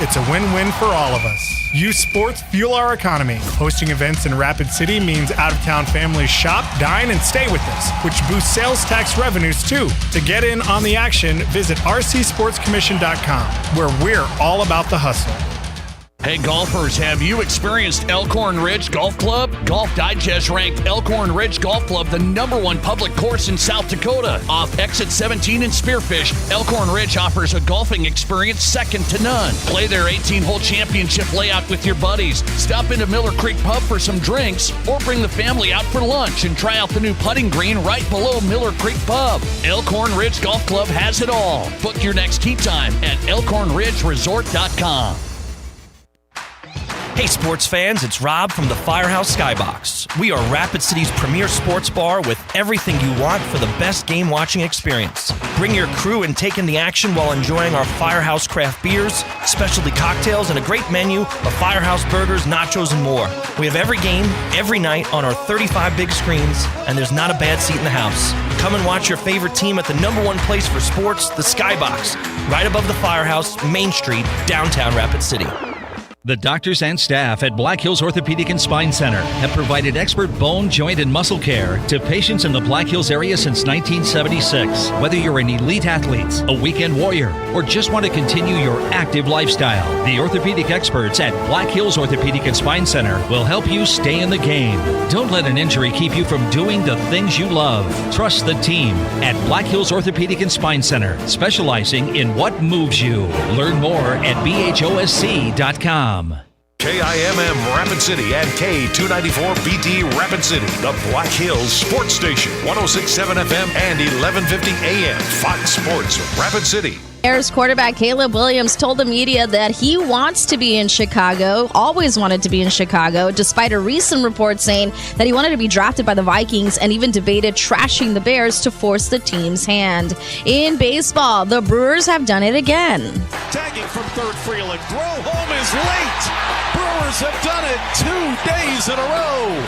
it's a win-win for all of us. Youth sports fuel our economy. Hosting events in Rapid City means out-of-town families shop, dine, and stay with us, which boosts sales tax revenues too. To get in on the action, visit rcsportscommission.com, where we're all about the hustle. Hey golfers, have you experienced Elkhorn Ridge Golf Club? Golf Digest ranked Elkhorn Ridge Golf Club the #1 public course in South Dakota. Off Exit 17 in Spearfish, Elkhorn Ridge offers a golfing experience second to none. Play their 18-hole championship layout with your buddies. Stop into Miller Creek Pub for some drinks, or bring the family out for lunch and try out the new putting green right below Miller Creek Pub. Elkhorn Ridge Golf Club has it all. Book your next tee time at elkhornridgeresort.com. Hey sports fans, it's Rob from the Firehouse Skybox. We are Rapid City's premier sports bar with everything you want for the best game watching experience. Bring your crew and take in the action while enjoying our Firehouse craft beers, specialty cocktails, and a great menu of Firehouse burgers, nachos, and more. We have every game, every night on our 35 big screens, and there's not a bad seat in the house. Come and watch your favorite team at the #1 place for sports, the Skybox, right above the Firehouse, Main Street, downtown Rapid City. The doctors and staff at Black Hills Orthopedic and Spine Center have provided expert bone, joint, and muscle care to patients in the Black Hills area since 1976. Whether you're an elite athlete, a weekend warrior, or just want to continue your active lifestyle, the orthopedic experts at Black Hills Orthopedic and Spine Center will help you stay in the game. Don't let an injury keep you from doing the things you love. Trust the team at Black Hills Orthopedic and Spine Center, specializing in what moves you. Learn more at bhosc.com. KIMM Rapid City and K294BT Rapid City, the Black Hills Sports Station, 106.7 FM and 1150 AM, Fox Sports Rapid City. Bears quarterback Caleb Williams told the media that he wants to be in Chicago, always wanted to be in Chicago, despite a recent report saying that he wanted to be drafted by the Vikings and even debated trashing the Bears to force the team's hand. In baseball, the Brewers have done it again. Tagging from third, Freeland. Throw home is late. Brewers have done it 2 days in a row.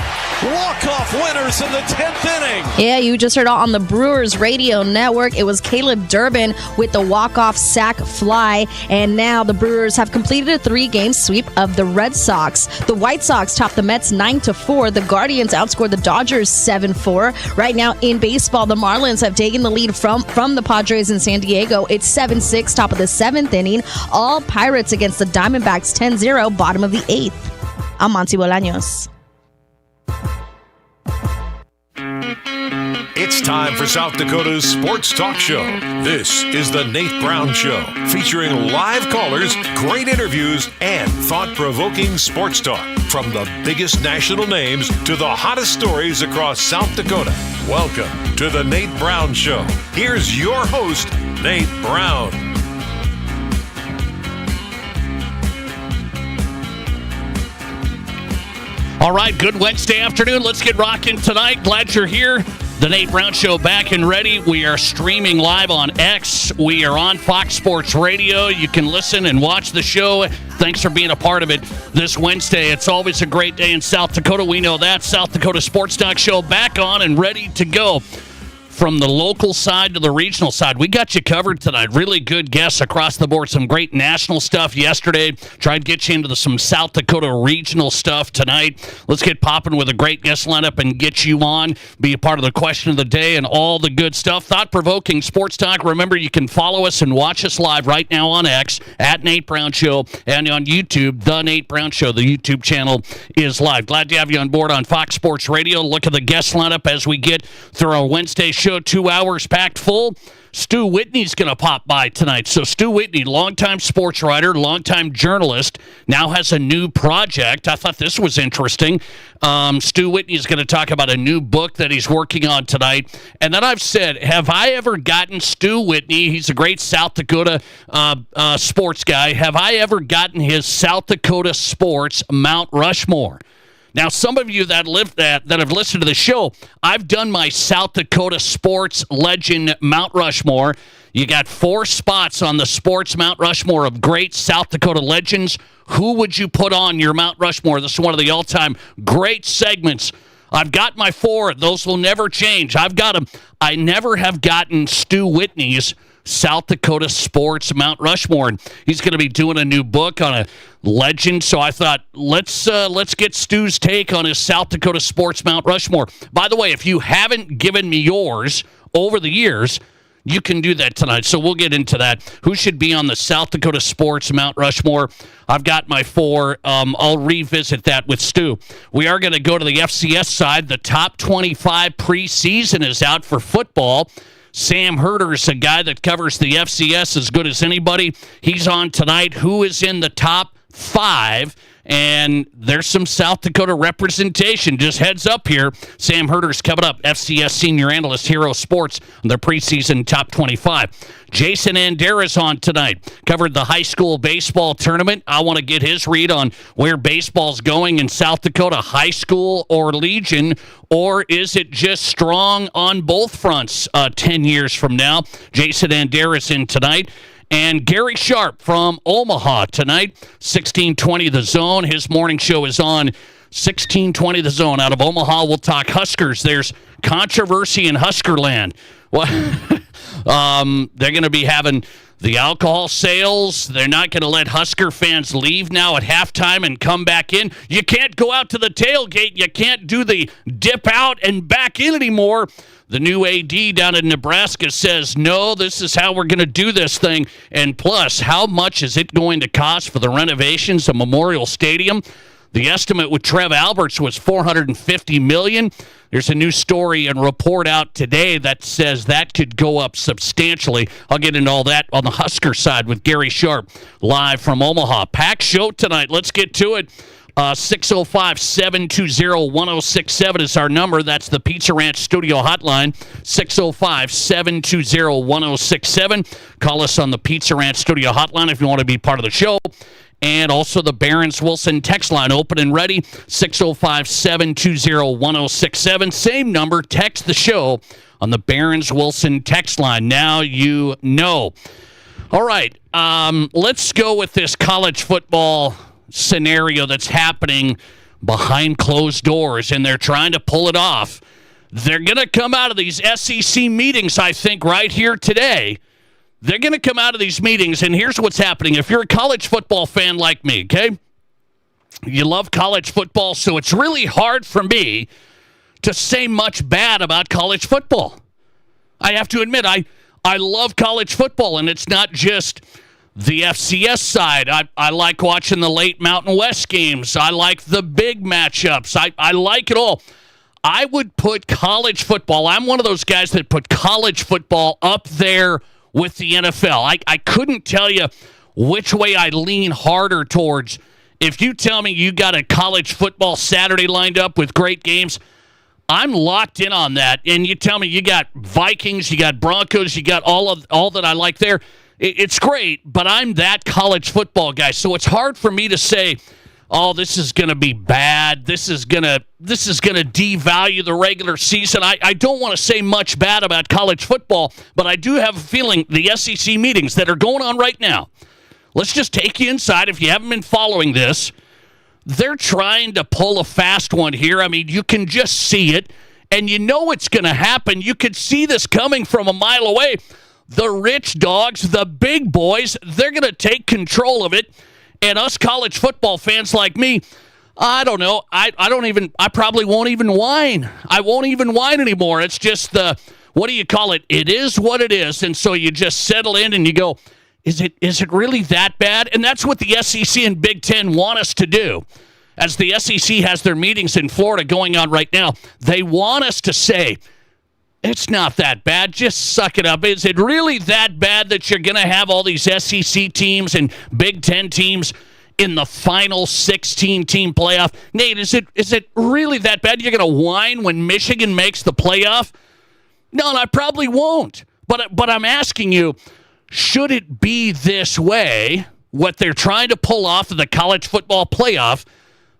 Walk-off winners in the 10th inning. Yeah, you just heard it on the Brewers radio network. It was Caleb Durbin with the walk-off sac fly, and now the Brewers have completed a 3-game sweep of the Red Sox. The White Sox topped the Mets 9-4. The Guardians outscored the Dodgers 7-4. Right now in baseball, the Marlins have taken the lead from the Padres in San Diego. It's 7-6, top of the 7th inning. All Pirates against the Diamondbacks 10-0, bottom of the 8th. I'm Monty Bolaños. It's time for South Dakota's Sports Talk Show. This is the Nate Brown Show, featuring live callers, great interviews, and thought-provoking sports talk. From the biggest national names to the hottest stories across South Dakota. Welcome to the Nate Brown Show. Here's your host, Nate Brown. All right, good Wednesday afternoon. Let's get rocking tonight. Glad you're here. The Nate Brown Show back and ready. We are streaming live on X. We are on Fox Sports Radio. You can listen and watch the show. Thanks for being a part of it this Wednesday. It's always a great day in South Dakota. We know that. South Dakota Sports Talk Show back on and ready to go. From the local side to the regional side, we got you covered tonight. Really good guests across the board. Some great national stuff yesterday. Tried to get you into some South Dakota regional stuff tonight. Let's get popping with a great guest lineup and get you on. Be a part of the question of the day and all the good stuff. Thought-provoking sports talk. Remember, you can follow us and watch us live right now on X, at Nate Brown Show, and on YouTube, The Nate Brown Show. The YouTube channel is live. Glad to have you on board on Fox Sports Radio. Look at the guest lineup as we get through our Wednesday show. 2 hours packed full. Stu Whitney's going to pop by tonight. So Stu Whitney, longtime sports writer, longtime journalist, now has a new project. I thought this was interesting. Stu Whitney's going to talk about a new book that he's working on tonight. And then I've said, have I ever gotten Stu Whitney? He's a great South Dakota sports guy. Have I ever gotten his South Dakota sports Mount Rushmore? Now, some of you that have listened to the show, I've done my South Dakota sports legend Mount Rushmore. You got 4 spots on the sports Mount Rushmore of great South Dakota legends. Who would you put on your Mount Rushmore? This is one of the all-time great segments. I've got my 4. Those will never change. I've got them. I never have gotten Stu Whitney's South Dakota sports Mount Rushmore. And he's going to be doing a new book on a legend. So I thought, let's get Stu's take on his South Dakota sports Mount Rushmore. By the way, if you haven't given me yours over the years, you can do that tonight. So we'll get into that. Who should be on the South Dakota sports Mount Rushmore? I've got my 4. I'll revisit that with Stu. We are going to go to the FCS side. The top 25 preseason is out for football. Sam Herder's a guy that covers the FCS as good as anybody. He's on tonight. Who is in the top 5? And there's some South Dakota representation. Just heads up here. Sam Herder's coming up. FCS Senior Analyst, Hero Sports, on their preseason top 25. Jason Andera's on tonight. Covered the high school baseball tournament. I want to get his read on where baseball's going in South Dakota, high school or Legion, or is it just strong on both fronts 10 years from now? Jason Andera's in tonight. And Gary Sharp from Omaha tonight, 1620 The Zone. His morning show is on 1620 The Zone. Out of Omaha, we'll talk Huskers. There's controversy in Huskerland. Well, they're going to be having the alcohol sales. They're not going to let Husker fans leave now at halftime and come back in. You can't go out to the tailgate. You can't do the dip out and back in anymore. The new AD down in Nebraska says, no, this is how we're going to do this thing. And plus, how much is it going to cost for the renovations of Memorial Stadium? The estimate with Trev Alberts was $450 million. There's a new story and report out today that says that could go up substantially. I'll get into all that on the Husker side with Gary Sharp, live from Omaha. Packed show tonight. Let's get to it. 605-720-1067 is our number. That's the Pizza Ranch studio hotline, 605-720-1067. Call us on the Pizza Ranch studio hotline if you want to be part of the show. And also the Barons-Wilson text line, open and ready, 605-720-1067. Same number, text the show on the Barons-Wilson text line. Now you know. All right, let's go with this college football scenario that's happening behind closed doors, and they're trying to pull it off. They're going to come out of these SEC meetings, I think, right here today. They're going to come out of these meetings, and here's what's happening. If you're a college football fan like me, okay, you love college football, so it's really hard for me to say much bad about college football. I have to admit, I love college football, and it's not just the FCS side. I like watching the late Mountain West games. I like the big matchups. I like it all. I would put college football, I'm one of those guys that put college football up there with the NFL. I couldn't tell you which way I lean harder towards. If you tell me you got a college football Saturday lined up with great games, I'm locked in on that. And you tell me you got Vikings, you got Broncos, you got all that I like there. It's great, but I'm that college football guy. So it's hard for me to say, oh, this is going to be bad. This is going to devalue the regular season. I don't want to say much bad about college football, but I do have a feeling the SEC meetings that are going on right now, let's just take you inside if you haven't been following this. They're trying to pull a fast one here. I mean, you can just see it, and you know it's going to happen. You could see this coming from a mile away. The rich dogs, the big boys, they're going to take control of it. And us college football fans like me, I don't know. I probably won't even whine. I won't even whine anymore. It's just what do you call it? It is what it is. And so you just settle in and you go, is it really that bad? And that's what the SEC and Big Ten want us to do. As the SEC has their meetings in Florida going on right now, they want us to say, it's not that bad. Just suck it up. Is it really that bad that you're going to have all these SEC teams and Big Ten teams in the final 16-team playoff? Nate, is it really that bad? You're going to whine when Michigan makes the playoff? No, I probably won't. But I'm asking you, should it be this way, what they're trying to pull off of the college football playoff?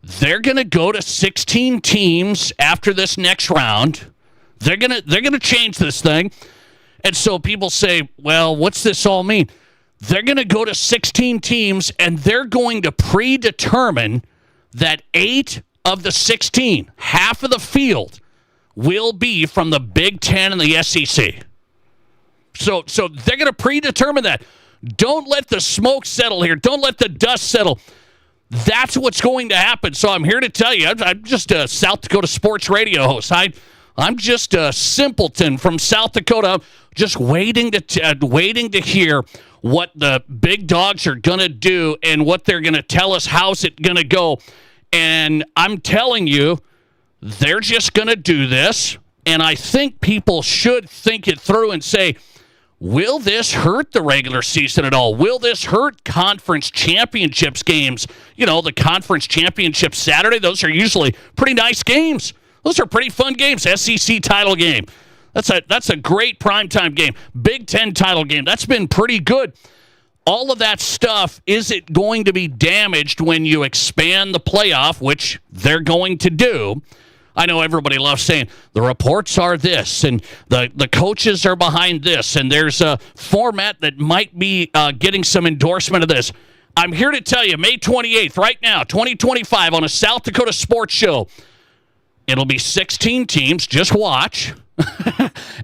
They're going to go to 16 teams after this next round. They're gonna change this thing. And so people say, well, what's this all mean? They're going to go to 16 teams, and they're going to predetermine that 8 of the 16, half of the field, will be from the Big Ten and the SEC. So they're going to predetermine that. Don't let the smoke settle here. Don't let the dust settle. That's what's going to happen. So I'm here to tell you, I'm just a South Dakota sports radio host. I'm just a simpleton from South Dakota, just waiting to hear what the big dogs are going to do and what they're going to tell us. How's it going to go? And I'm telling you, they're just going to do this. And I think people should think it through and say, will this hurt the regular season at all? Will this hurt conference championships games? You know, the conference championship Saturday, those are usually pretty nice games. Those are pretty fun games. SEC title game. That's a great primetime game. Big Ten title game. That's been pretty good. All of that stuff, is it going to be damaged when you expand the playoff, which they're going to do? I know everybody loves saying the reports are this and the coaches are behind this and there's a format that might be getting some endorsement of this. I'm here to tell you, May 28th, right now, 2025, on a South Dakota sports show, it'll be 16 teams, just watch,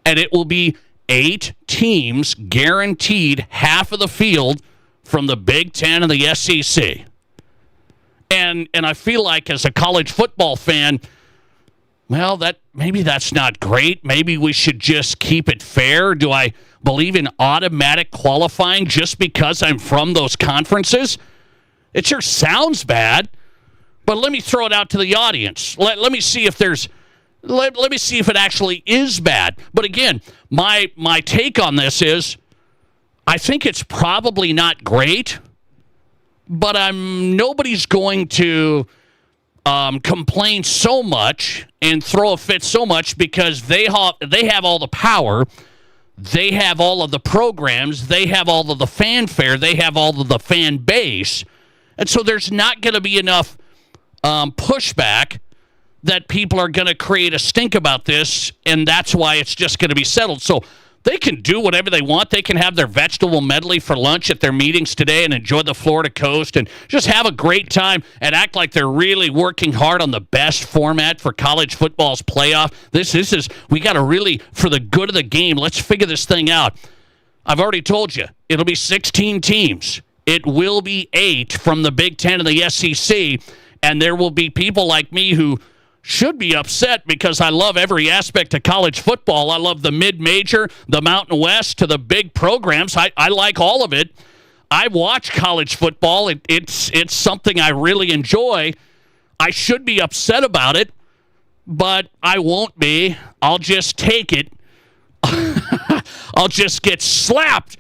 and it will be 8 teams guaranteed half of the field from the Big Ten and the SEC. And I feel like as a college football fan, well, maybe that's not great. Maybe we should just keep it fair. Do I believe in automatic qualifying just because I'm from those conferences? It sure sounds bad, but let me throw it out to the audience. Let me see if let me see if it actually is bad. But again, my take on this is I think it's probably not great, but nobody's going to complain so much and throw a fit so much because they have all the power, they have all of the programs, they have all of the fanfare, they have all of the fan base, and so there's not going to be enough pushback that people are going to create a stink about this, and that's why it's just going to be settled. So they can do whatever they want. They can have their vegetable medley for lunch at their meetings today and enjoy the Florida coast and just have a great time and act like they're really working hard on the best format for college football's playoff. This is we got to really, for the good of the game, let's figure this thing out. I've already told you, it'll be 16 teams. It will be 8 from the Big Ten and the SEC, and there will be people like me who should be upset because I love every aspect of college football. I love the mid-major, the Mountain West, to the big programs. I like all of it. I watch college football. It's something I really enjoy. I should be upset about it, but I won't be. I'll just take it. I'll just get slapped.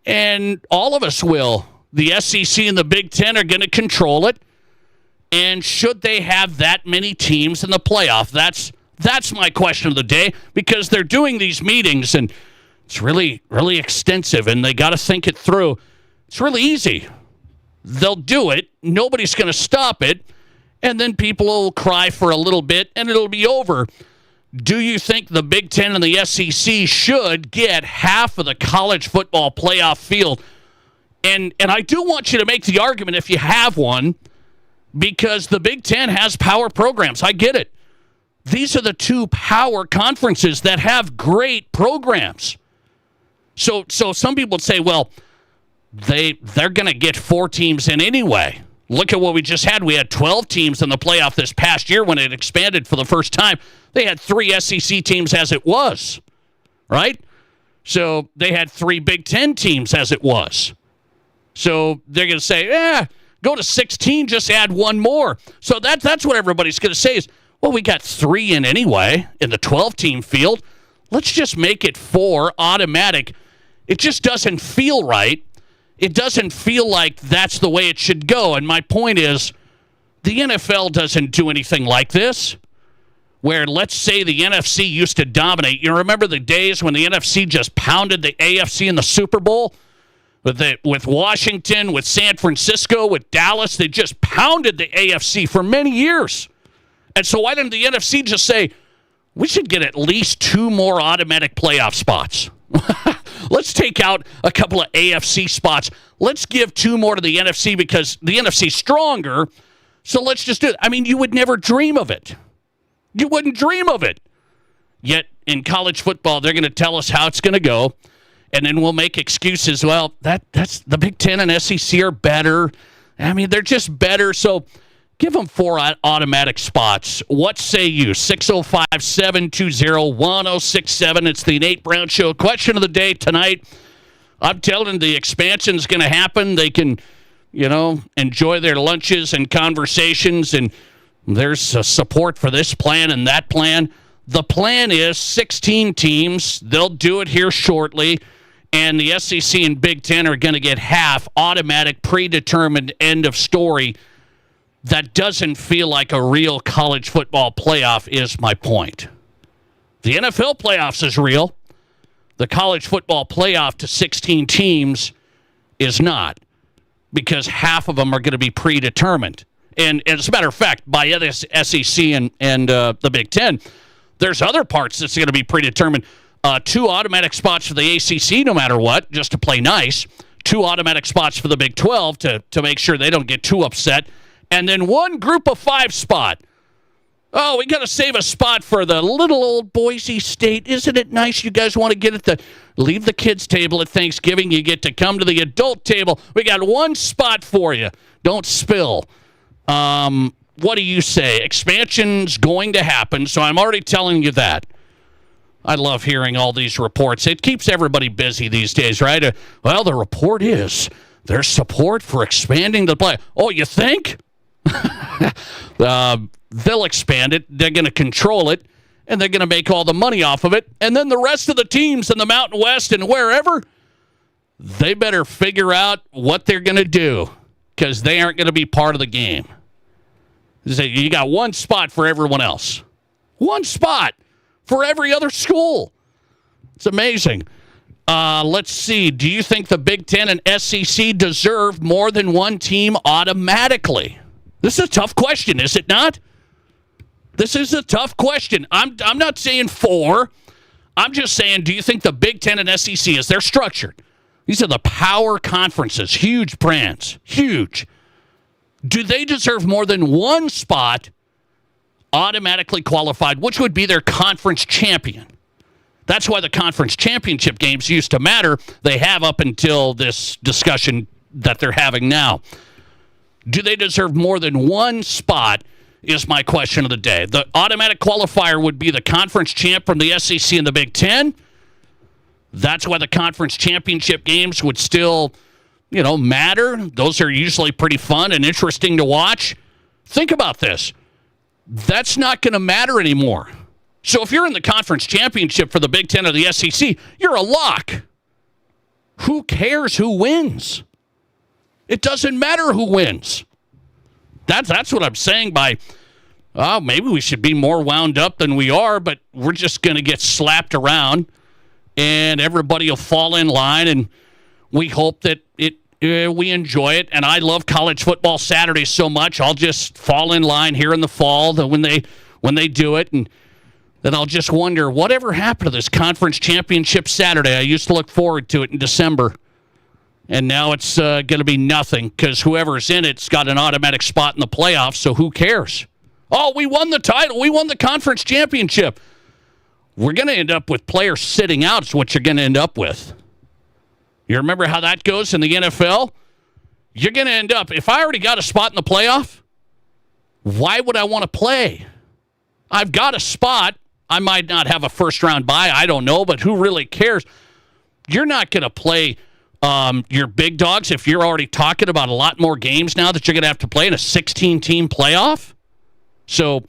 And all of us will. The SEC and the Big Ten are going to control it. And should they have that many teams in the playoff? That's my question of the day, because they're doing these meetings, and it's really, really extensive, and they got to think it through. It's really easy. They'll do it. Nobody's going to stop it, and then people will cry for a little bit, and it'll be over. Do you think the Big Ten and the SEC should get half of the college football playoff field? And I do want you to make the argument, if you have one, because the Big Ten has power programs. I get it. These are the 2 power conferences that have great programs. So some people would say, well, they're going to get 4 teams in anyway. Look at what we just had. We had 12 teams in the playoff this past year when it expanded for the first time. They had 3 SEC teams as it was, right? So they had 3 Big Ten teams as it was. So they're going to say, go to 16, just add 1 more. So that's what everybody's going to say is, well, we got 3 in anyway in the 12-team field. Let's just make it 4 automatic. It just doesn't feel right. It doesn't feel like that's the way it should go. And my point is, the NFL doesn't do anything like this, where let's say the NFC used to dominate. You remember the days when the NFC just pounded the AFC in the Super Bowl? With Washington, with San Francisco, with Dallas, they just pounded the AFC for many years. And so why didn't the NFC just say, we should get at least 2 more automatic playoff spots? Let's take out a couple of AFC spots. Let's give 2 more to the NFC because the NFC's stronger. So let's just do it. I mean, you would never dream of it. You wouldn't dream of it. Yet in college football, they're going to tell us how it's going to go. and then we'll make excuses. Well, that's the Big Ten and SEC are better. I mean, they're just better. So give them 4 automatic spots. What say you? 605-720-1067. It's the Nate Brown Show. Question of the day tonight. I'm telling you, the expansion's going to happen. They can, enjoy their lunches and conversations, and there's support for this plan and that plan. The plan is 16 teams. They'll do it here shortly, and the SEC and Big Ten are going to get half automatic, predetermined, end of story. That doesn't feel like a real college football playoff is my point. The NFL playoffs is real. The college football playoff to 16 teams is not, because half of them are going to be predetermined. And as a matter of fact, by the SEC and the Big Ten, there's other parts that's going to be predetermined. 2 automatic spots for the ACC, no matter what, just to play nice. 2 automatic spots for the Big 12 to make sure they don't get too upset. And then 1 group of 5 spot. Oh, we got to save a spot for the little old Boise State. Isn't it nice you guys want to get at leave the kids' table at Thanksgiving. You get to come to the adult table. We got 1 spot for you. Don't spill. What do you say? Expansion's going to happen, so I'm already telling you that. I love hearing all these reports. It keeps everybody busy these days, right? Well, the report is there's support for expanding the play. Oh, you think? They'll expand it. They're going to control it, and they're going to make all the money off of it. And then the rest of the teams in the Mountain West and wherever, they better figure out what they're going to do, because they aren't going to be part of the game. You got 1 spot for everyone else. 1 spot for every other school. It's amazing. Let's see. Do you think the Big Ten and SEC deserve more than 1 team automatically? This is a tough question, is it not? This is a tough question. I'm not saying 4. I'm just saying, do you think the Big Ten and SEC, as they're structured, these are the power conferences, huge brands, huge. Do they deserve more than 1 spot automatically qualified, which would be their conference champion? That's why the conference championship games used to matter. They have up until this discussion that they're having now. Do they deserve more than 1 spot is my question of the day. The automatic qualifier would be the conference champ from the SEC and the Big Ten. That's why the conference championship games would still, matter. Those are usually pretty fun and interesting to watch. Think about this. That's not going to matter anymore. So if you're in the conference championship for the Big Ten or the SEC, you're a lock. Who cares who wins? It doesn't matter who wins. That's what I'm saying by, maybe we should be more wound up than we are, but we're just going to get slapped around, and everybody will fall in line, and we hope that we enjoy it. And I love college football Saturdays so much, I'll just fall in line here in the fall when they do it, and then I'll just wonder, whatever happened to this conference championship Saturday? I used to look forward to it in December. And now it's going to be nothing, because whoever's in it's got an automatic spot in the playoffs, so who cares? Oh, we won the title. We won the conference championship. We're going to end up with players sitting out is what you're going to end up with. You remember how that goes in the NFL? You're going to end up, if I already got a spot in the playoff, why would I want to play? I've got a spot. I might not have a first-round bye. I don't know, but who really cares? You're not going to play your big dogs if you're already talking about a lot more games now that you're going to have to play in a 16-team playoff. So,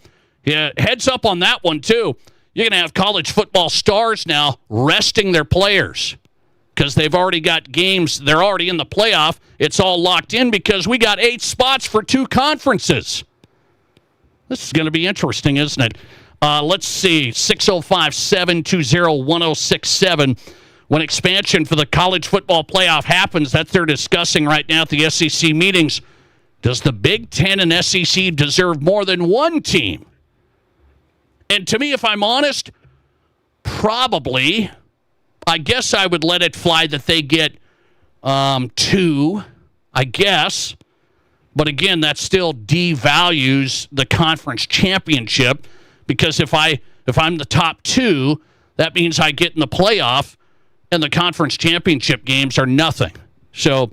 yeah, heads up on that one, too. You're going to have college football stars now resting their players because they've already got games. They're already in the playoff. It's all locked in because we got 8 spots for 2 conferences. This is going to be interesting, isn't it? Let's see, 605-720-1067. When expansion for the college football playoff happens, that they're discussing right now at the SEC meetings, does the Big Ten and SEC deserve more than 1 team? And to me, if I'm honest, probably. I guess I would let it fly that they get 2, I guess. But again, that still devalues the conference championship, because if I'm the top 2, that means I get in the playoff. and the conference championship games are nothing. So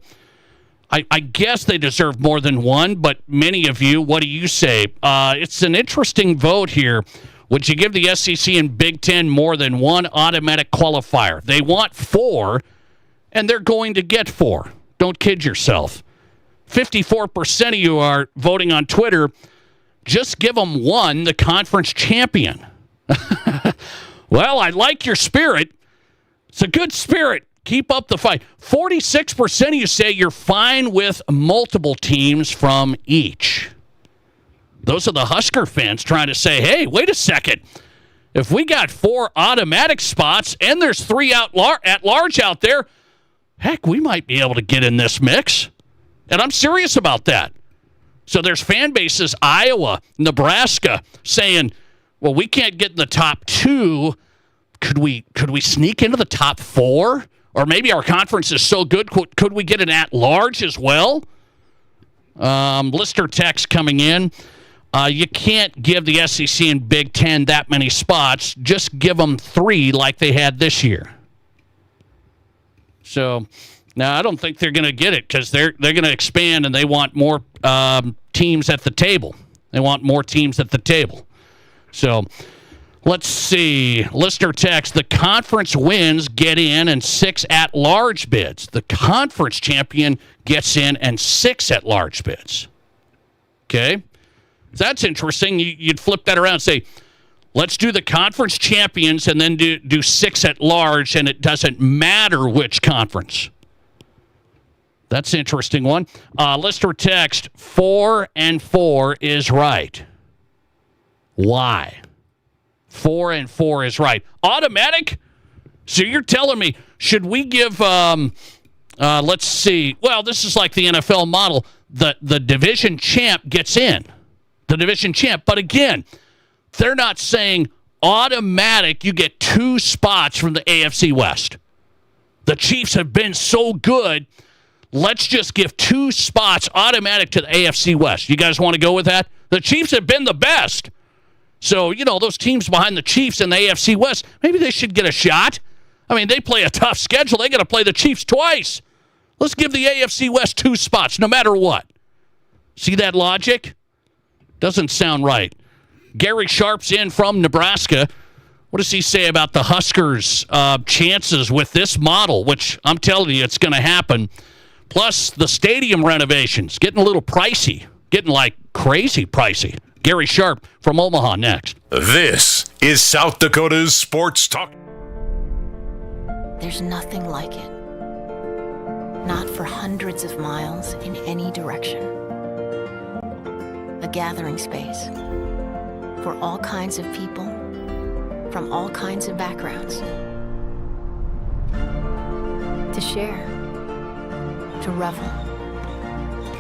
I guess they deserve more than one, but many of you, what do you say? It's an interesting vote here. Would you give the SEC and Big Ten more than one automatic qualifier? They want 4, and they're going to get 4. Don't kid yourself. 54% of you are voting on Twitter. Just give them one, the conference champion. Well, I like your spirit. It's a good spirit. Keep up the fight. 46% of you say you're fine with multiple teams from each. Those are the Husker fans trying to say, hey, wait a second. If we got 4 automatic spots and there's 3 at large out there, heck, we might be able to get in this mix. And I'm serious about that. So there's fan bases, Iowa, Nebraska, saying, well, we can't get in the top 2. Could we sneak into the top 4? Or maybe our conference is so good, could we get an at-large as well? Lister text coming in. You can't give the SEC and Big Ten that many spots. Just give them 3 like they had this year. So, now I don't think they're going to get it because they're going to expand and they want more teams at the table. They want more teams at the table. So, let's see. Listener text, the conference wins get in and 6 at-large bids. The conference champion gets in and 6 at-large bids. Okay? That's interesting. You'd flip that around and say, let's do the conference champions and then do 6 at-large, and it doesn't matter which conference. That's an interesting one. Listener text, 4 and 4 is right. Why? 4 and 4 is right. Automatic? So you're telling me, should we give, let's see, well, this is like the NFL model. The division champ gets in. The division champ. But again, they're not saying automatic, you get 2 spots from the AFC West. The Chiefs have been so good, let's just give 2 spots automatic to the AFC West. You guys want to go with that? The Chiefs have been the best. So, those teams behind the Chiefs in the AFC West, maybe they should get a shot. I mean, they play a tough schedule. They got to play the Chiefs twice. Let's give the AFC West 2 spots, no matter what. See that logic? Doesn't sound right. Gary Sharp's in from Nebraska. What does he say about the Huskers' chances with this model, which I'm telling you it's going to happen? Plus, the stadium renovations, getting a little pricey, getting like crazy pricey. Gary Sharp from Omaha next. This is South Dakota's Sports Talk. There's nothing like it. Not for hundreds of miles in any direction. A gathering space for all kinds of people from all kinds of backgrounds. To share, to revel,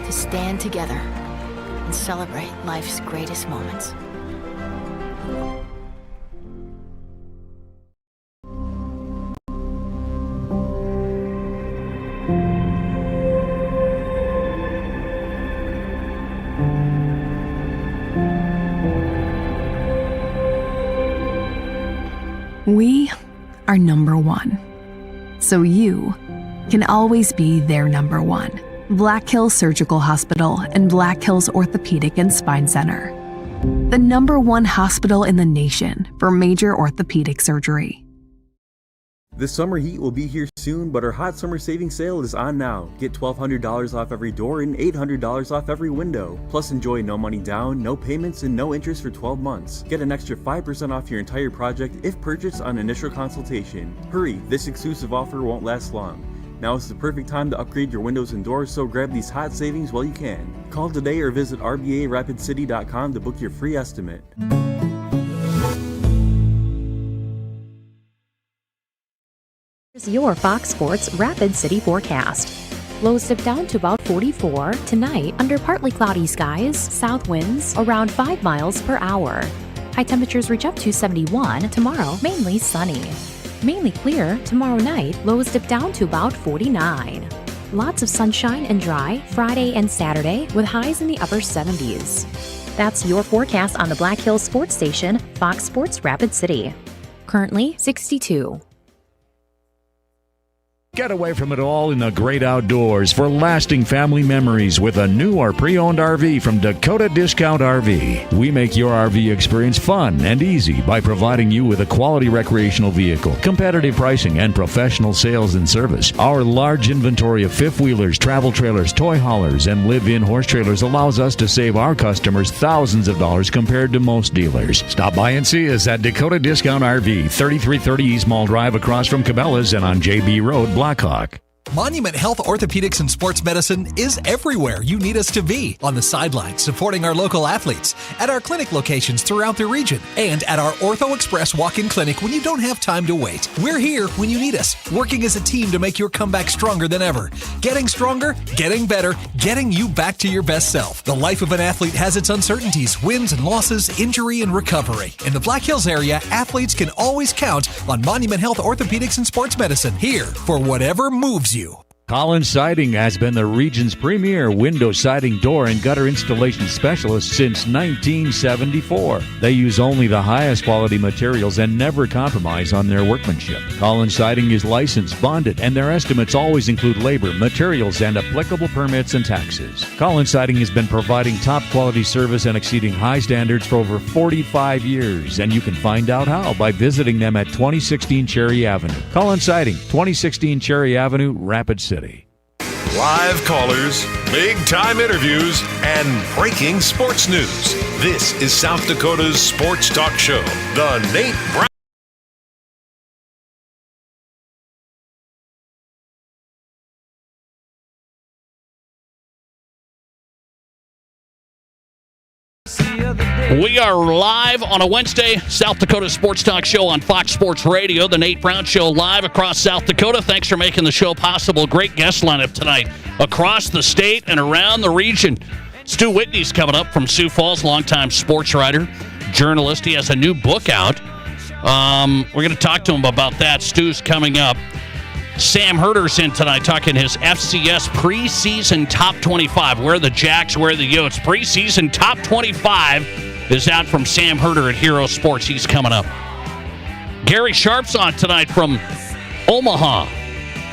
to stand together and celebrate life's greatest moments. We are number one, so you can always be their number one. Black Hills Surgical Hospital and Black Hills Orthopedic and Spine Center. The number one hospital in the nation for major orthopedic surgery. The summer heat will be here soon, but our hot summer savings sale is on now. Get $1,200 off every door and $800 off every window. Plus enjoy no money down, no payments, and no interest for 12 months. Get an extra 5% off your entire project if purchased on initial consultation. Hurry, this exclusive offer won't last long. Now is the perfect time to upgrade your windows and doors, so grab these hot savings while you can. Call today or visit rbarapidcity.com to book your free estimate. Here's your Fox Sports Rapid City forecast. Lows dip down to about 44 tonight under partly cloudy skies, south winds around 5 miles per hour. High temperatures reach up to 71 tomorrow, mainly sunny. Mainly clear tomorrow night, lows dip down to about 49. Lots of sunshine and dry Friday and Saturday with highs in the upper 70s. That's your forecast on the Black Hills Sports Station, Fox Sports Rapid City. Currently 62. Get away from it all in the great outdoors for lasting family memories with a new or pre-owned RV from Dakota Discount RV. We make your RV experience fun and easy by providing you with a quality recreational vehicle, competitive pricing, and professional sales and service. Our large inventory of fifth-wheelers, travel trailers, toy haulers, and live-in horse trailers allows us to save our customers thousands of dollars compared to most dealers. Stop by and see us at Dakota Discount RV, 3330 East Mall Drive across from Cabela's and on JB Road, Blackhawk. Monument Health Orthopedics and Sports Medicine is everywhere you need us to be. On the sidelines, supporting our local athletes, at our clinic locations throughout the region, and at our Ortho Express walk-in clinic when you don't have time to wait. We're here when you need us, working as a team to make your comeback stronger than ever. Getting stronger, getting better, getting you back to your best self. The life of an athlete has its uncertainties, wins and losses, injury and recovery. In the Black Hills area, athletes can always count on Monument Health Orthopedics and Sports Medicine, here for whatever moves you. Collins Siding has been the region's premier window siding, door, and gutter installation specialist since 1974. They use only the highest quality materials and never compromise on their workmanship. Collins Siding is licensed, bonded, and their estimates always include labor, materials, and applicable permits and taxes. Collins Siding has been providing top quality service and exceeding high standards for over 45 years, and you can find out how by visiting them at 2016 Cherry Avenue. Collins Siding, 2016 Cherry Avenue, Rapid City. Live callers, big-time interviews, and breaking sports news. This is South Dakota's sports talk show, The Nate Brown. We are live on a Wednesday, South Dakota Sports Talk Show on Fox Sports Radio, the Nate Brown Show live across South Dakota. Thanks for making the show possible. Great guest lineup tonight across the state and around the region. Stu Whitney's coming up from Sioux Falls, longtime sports writer, journalist. He has a new book out. We're going to talk to him about that. Stu's coming up. Sam Herder's in tonight talking his FCS preseason top 25. Where the Jacks, where the Yotes. Preseason top 25 is out from Sam Herder at Hero Sports. He's coming up. Gary Sharp's on tonight from Omaha.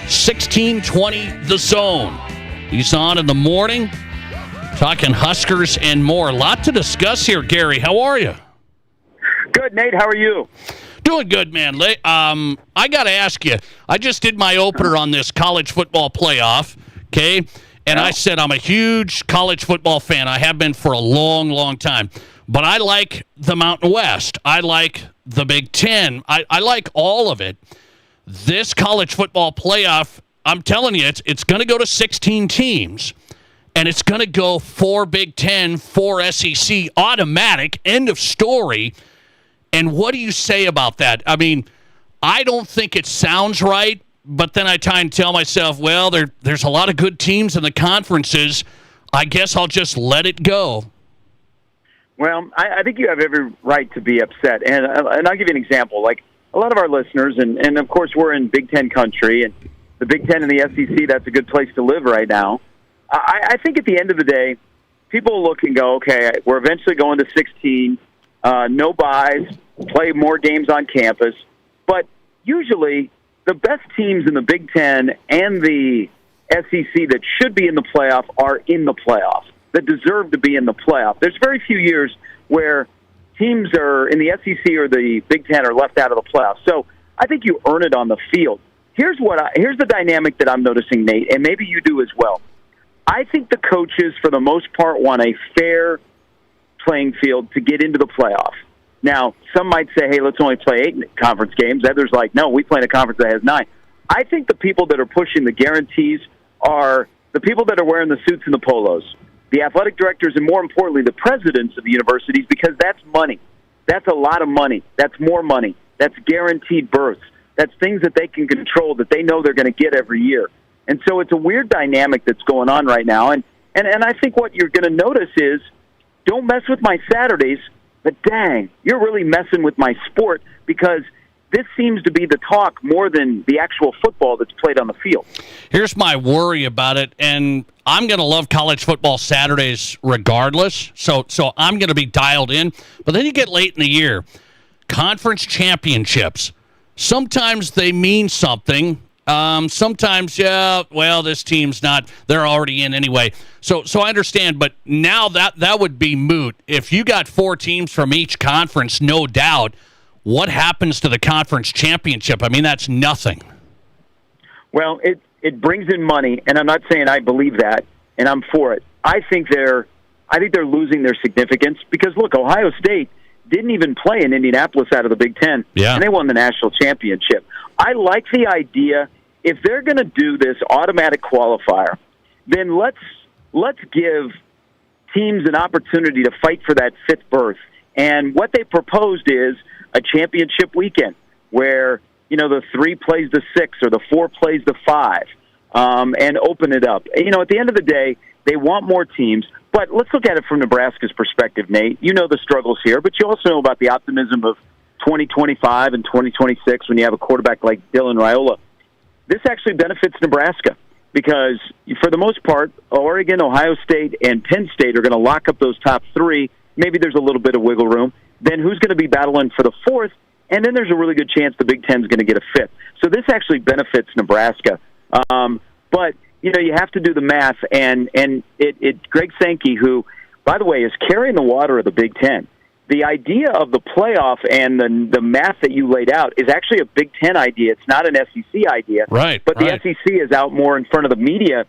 1620 The Zone. He's on in the morning talking Huskers and more. A lot to discuss here, Gary. How are you? Good, Nate. How are you? Doing good, man. I got to ask you, I just did my opener on this college football playoff, okay? And I said I'm a huge college football fan. I have been for a long, long time. But I like the Mountain West. I like the Big Ten. I like all of it. This college football playoff, I'm telling you, it's going to go to 16 teams. And it's going to go 4 Big Ten, 4 SEC, automatic, end of story. And what do you say about that? I mean, I don't think it sounds right, but then I try and tell myself, well, there's a lot of good teams in the conferences. I guess I'll just let it go. Well, I think you have every right to be upset. And I'll give you an example. Like, a lot of our listeners, and of course we're in Big Ten country, and the Big Ten and the SEC, that's a good place to live right now. I think at the end of the day, people look and go, okay, we're eventually going to 16, no buys, play more games on campus. But usually the best teams in the Big Ten and the SEC that should be in the playoff are in the playoff, that deserve to be in the playoff. There's very few years where teams are in the SEC or the Big Ten are left out of the playoffs. So I think you earn it on the field. Here's the dynamic that I'm noticing, Nate, and maybe you do as well. I think the coaches, for the most part, want a fair playing field to get into the playoff. Now, some might say, hey, let's only play 8 conference games. Others like, no, we play in a conference that has 9. I think the people that are pushing the guarantees are the people that are wearing the suits and the polos, the athletic directors, and more importantly, the presidents of the universities, because that's money. That's a lot of money. That's more money. That's guaranteed berths. That's things that they can control, that they know they're going to get every year. And so it's a weird dynamic that's going on right now. And I think what you're going to notice is, don't mess with my Saturdays, but dang, you're really messing with my sport, because this seems to be the talk more than the actual football that's played on the field. Here's my worry about it, and I'm going to love college football Saturdays regardless, so I'm going to be dialed in. But then you get late in the year, conference championships. Sometimes they mean something, Sometimes, yeah, well, this team's not, they're already in anyway. So I understand, but now that would be moot. If you got 4 teams from each conference, no doubt, what happens to the conference championship? I mean, that's nothing. Well, it brings in money, and I'm not saying I believe that, and I'm for it. I think they're losing their significance because, look, Ohio State didn't even play in Indianapolis out of the Big Ten, and they won the national championship. I like the idea, if they're going to do this automatic qualifier, then let's give teams an opportunity to fight for that 5th berth. And what they proposed is a championship weekend where, the 3 plays the 6 or the 4 plays the 5, and open it up. At the end of the day, they want more teams. But let's look at it from Nebraska's perspective, Nate. You know the struggles here, but you also know about the optimism of 2025 and 2026 when you have a quarterback like Dylan Raiola. This actually benefits Nebraska because, for the most part, Oregon, Ohio State, and Penn State are going to lock up those top 3. Maybe there's a little bit of wiggle room. Then who's going to be battling for the 4th? And then there's a really good chance the Big Ten is going to get a 5th. So this actually benefits Nebraska. But you have to do the math, and Greg Sankey, who, by the way, is carrying the water of the Big Ten. The idea of the playoff and the math that you laid out is actually a Big Ten idea. It's not an SEC idea. Right. But the SEC is out more in front of the media.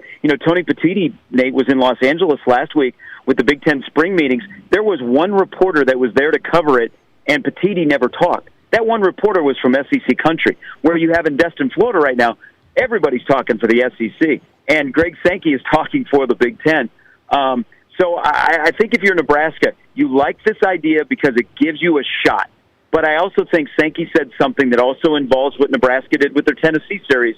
Tony Petitti, Nate, was in Los Angeles last week with the Big Ten spring meetings. There was one reporter that was there to cover it, and Petitti never talked. That one reporter was from SEC country. Where you have in Destin, Florida right now, everybody's talking for the SEC. And Greg Sankey is talking for the Big Ten. So I think if you're Nebraska, you like this idea because it gives you a shot. But I also think Sankey said something that also involves what Nebraska did with their Tennessee series.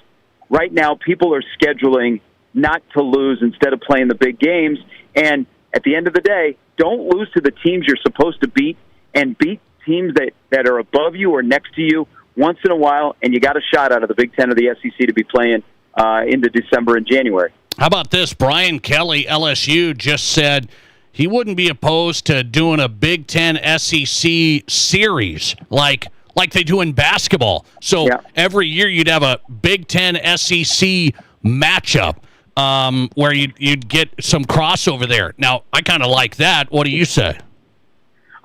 Right now, people are scheduling not to lose instead of playing the big games. And at the end of the day, don't lose to the teams you're supposed to beat, and beat teams that are above you or next to you once in a while, and you got a shot out of the Big Ten or the SEC to be playing into December and January. How about this? Brian Kelly, LSU, just said he wouldn't be opposed to doing a Big Ten SEC series like they do in basketball. So every year you'd have a Big Ten SEC matchup where you'd get some crossover there. Now, I kind of like that. What do you say?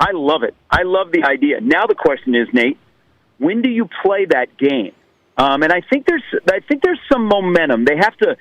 I love it. I love the idea. Now the question is, Nate, when do you play that game? And I think there's some momentum. They have to,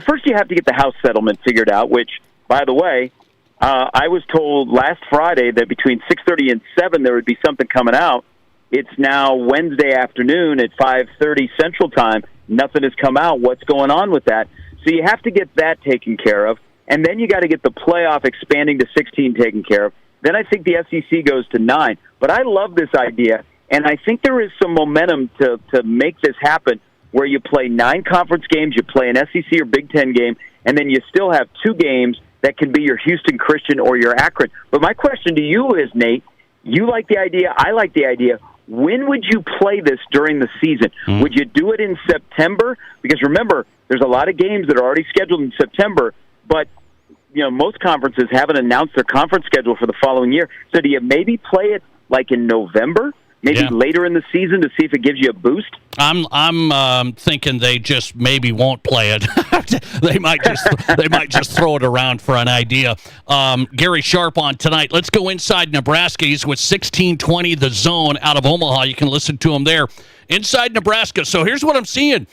first you have to get the House settlement figured out, which, by the way, I was told last Friday that between 6:30 and 7 there would be something coming out. It's now Wednesday afternoon at 5:30 Central Time. Nothing has come out. What's going on with that? So you have to get that taken care of, and then you got to get the playoff expanding to 16 taken care of. Then I think the SEC goes to 9. But I love this idea, and I think there is some momentum to make this happen where you play 9 conference games, you play an SEC or Big Ten game, and then you still have 2 games that can be your Houston Christian or your Akron. But my question to you is, Nate, you like the idea, I like the idea. When would you play this during the season? Would you do it in September? Because remember, there's a lot of games that are already scheduled in September, but most conferences haven't announced their conference schedule for the following year. So do you maybe play it like in November? Maybe later in the season to see if it gives you a boost? I'm thinking they just maybe won't play it. they might just throw it around for an idea. Gary Sharp on tonight. Let's go inside Nebraska. He's with 1620 The Zone out of Omaha. You can listen to him there. Inside Nebraska. So here's what I'm seeing.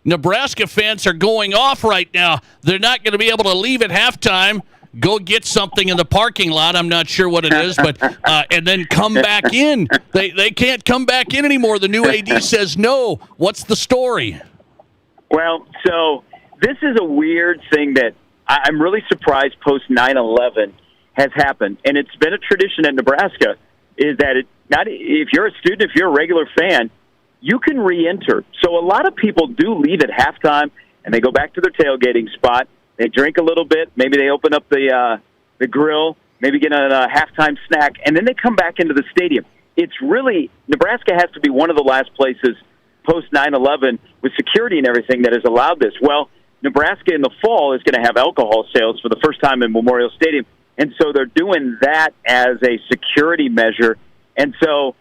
Nebraska fans are going off right now. They're not going to be able to leave at halftime, go get something in the parking lot. I'm not sure what it is, but and then come back in. They can't come back in anymore. The new AD says no. What's the story? Well, so this is a weird thing that I'm really surprised post 9/11 has happened, and it's been a tradition at Nebraska. Is that if you're a student, if you're a regular fan, you can re-enter. So a lot of people do leave at halftime, and they go back to their tailgating spot. They drink a little bit. Maybe they open up the grill, maybe get a halftime snack, and then they come back into the stadium. It's really, Nebraska has to be one of the last places post 9/11 with security and everything that has allowed this. Well, Nebraska in the fall is going to have alcohol sales for the first time in Memorial Stadium, and so they're doing that as a security measure. And so,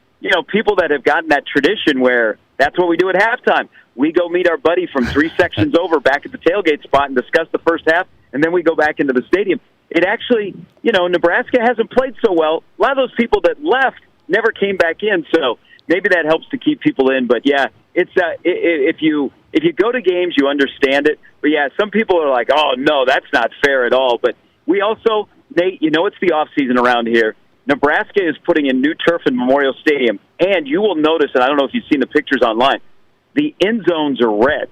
people that have gotten that tradition where That's what we do at halftime. We go meet our buddy from 3 sections over back at the tailgate spot and discuss the first half, and then we go back into the stadium. It actually, Nebraska hasn't played so well. A lot of those people that left never came back in, so maybe that helps to keep people in. But, yeah, it's if you go to games, you understand it. But, yeah, some people are like, oh, no, that's not fair at all. But we also, Nate, it's the offseason around here. Nebraska is putting in new turf in Memorial Stadium, and you will notice, and I don't know if you've seen the pictures online, the end zones are red.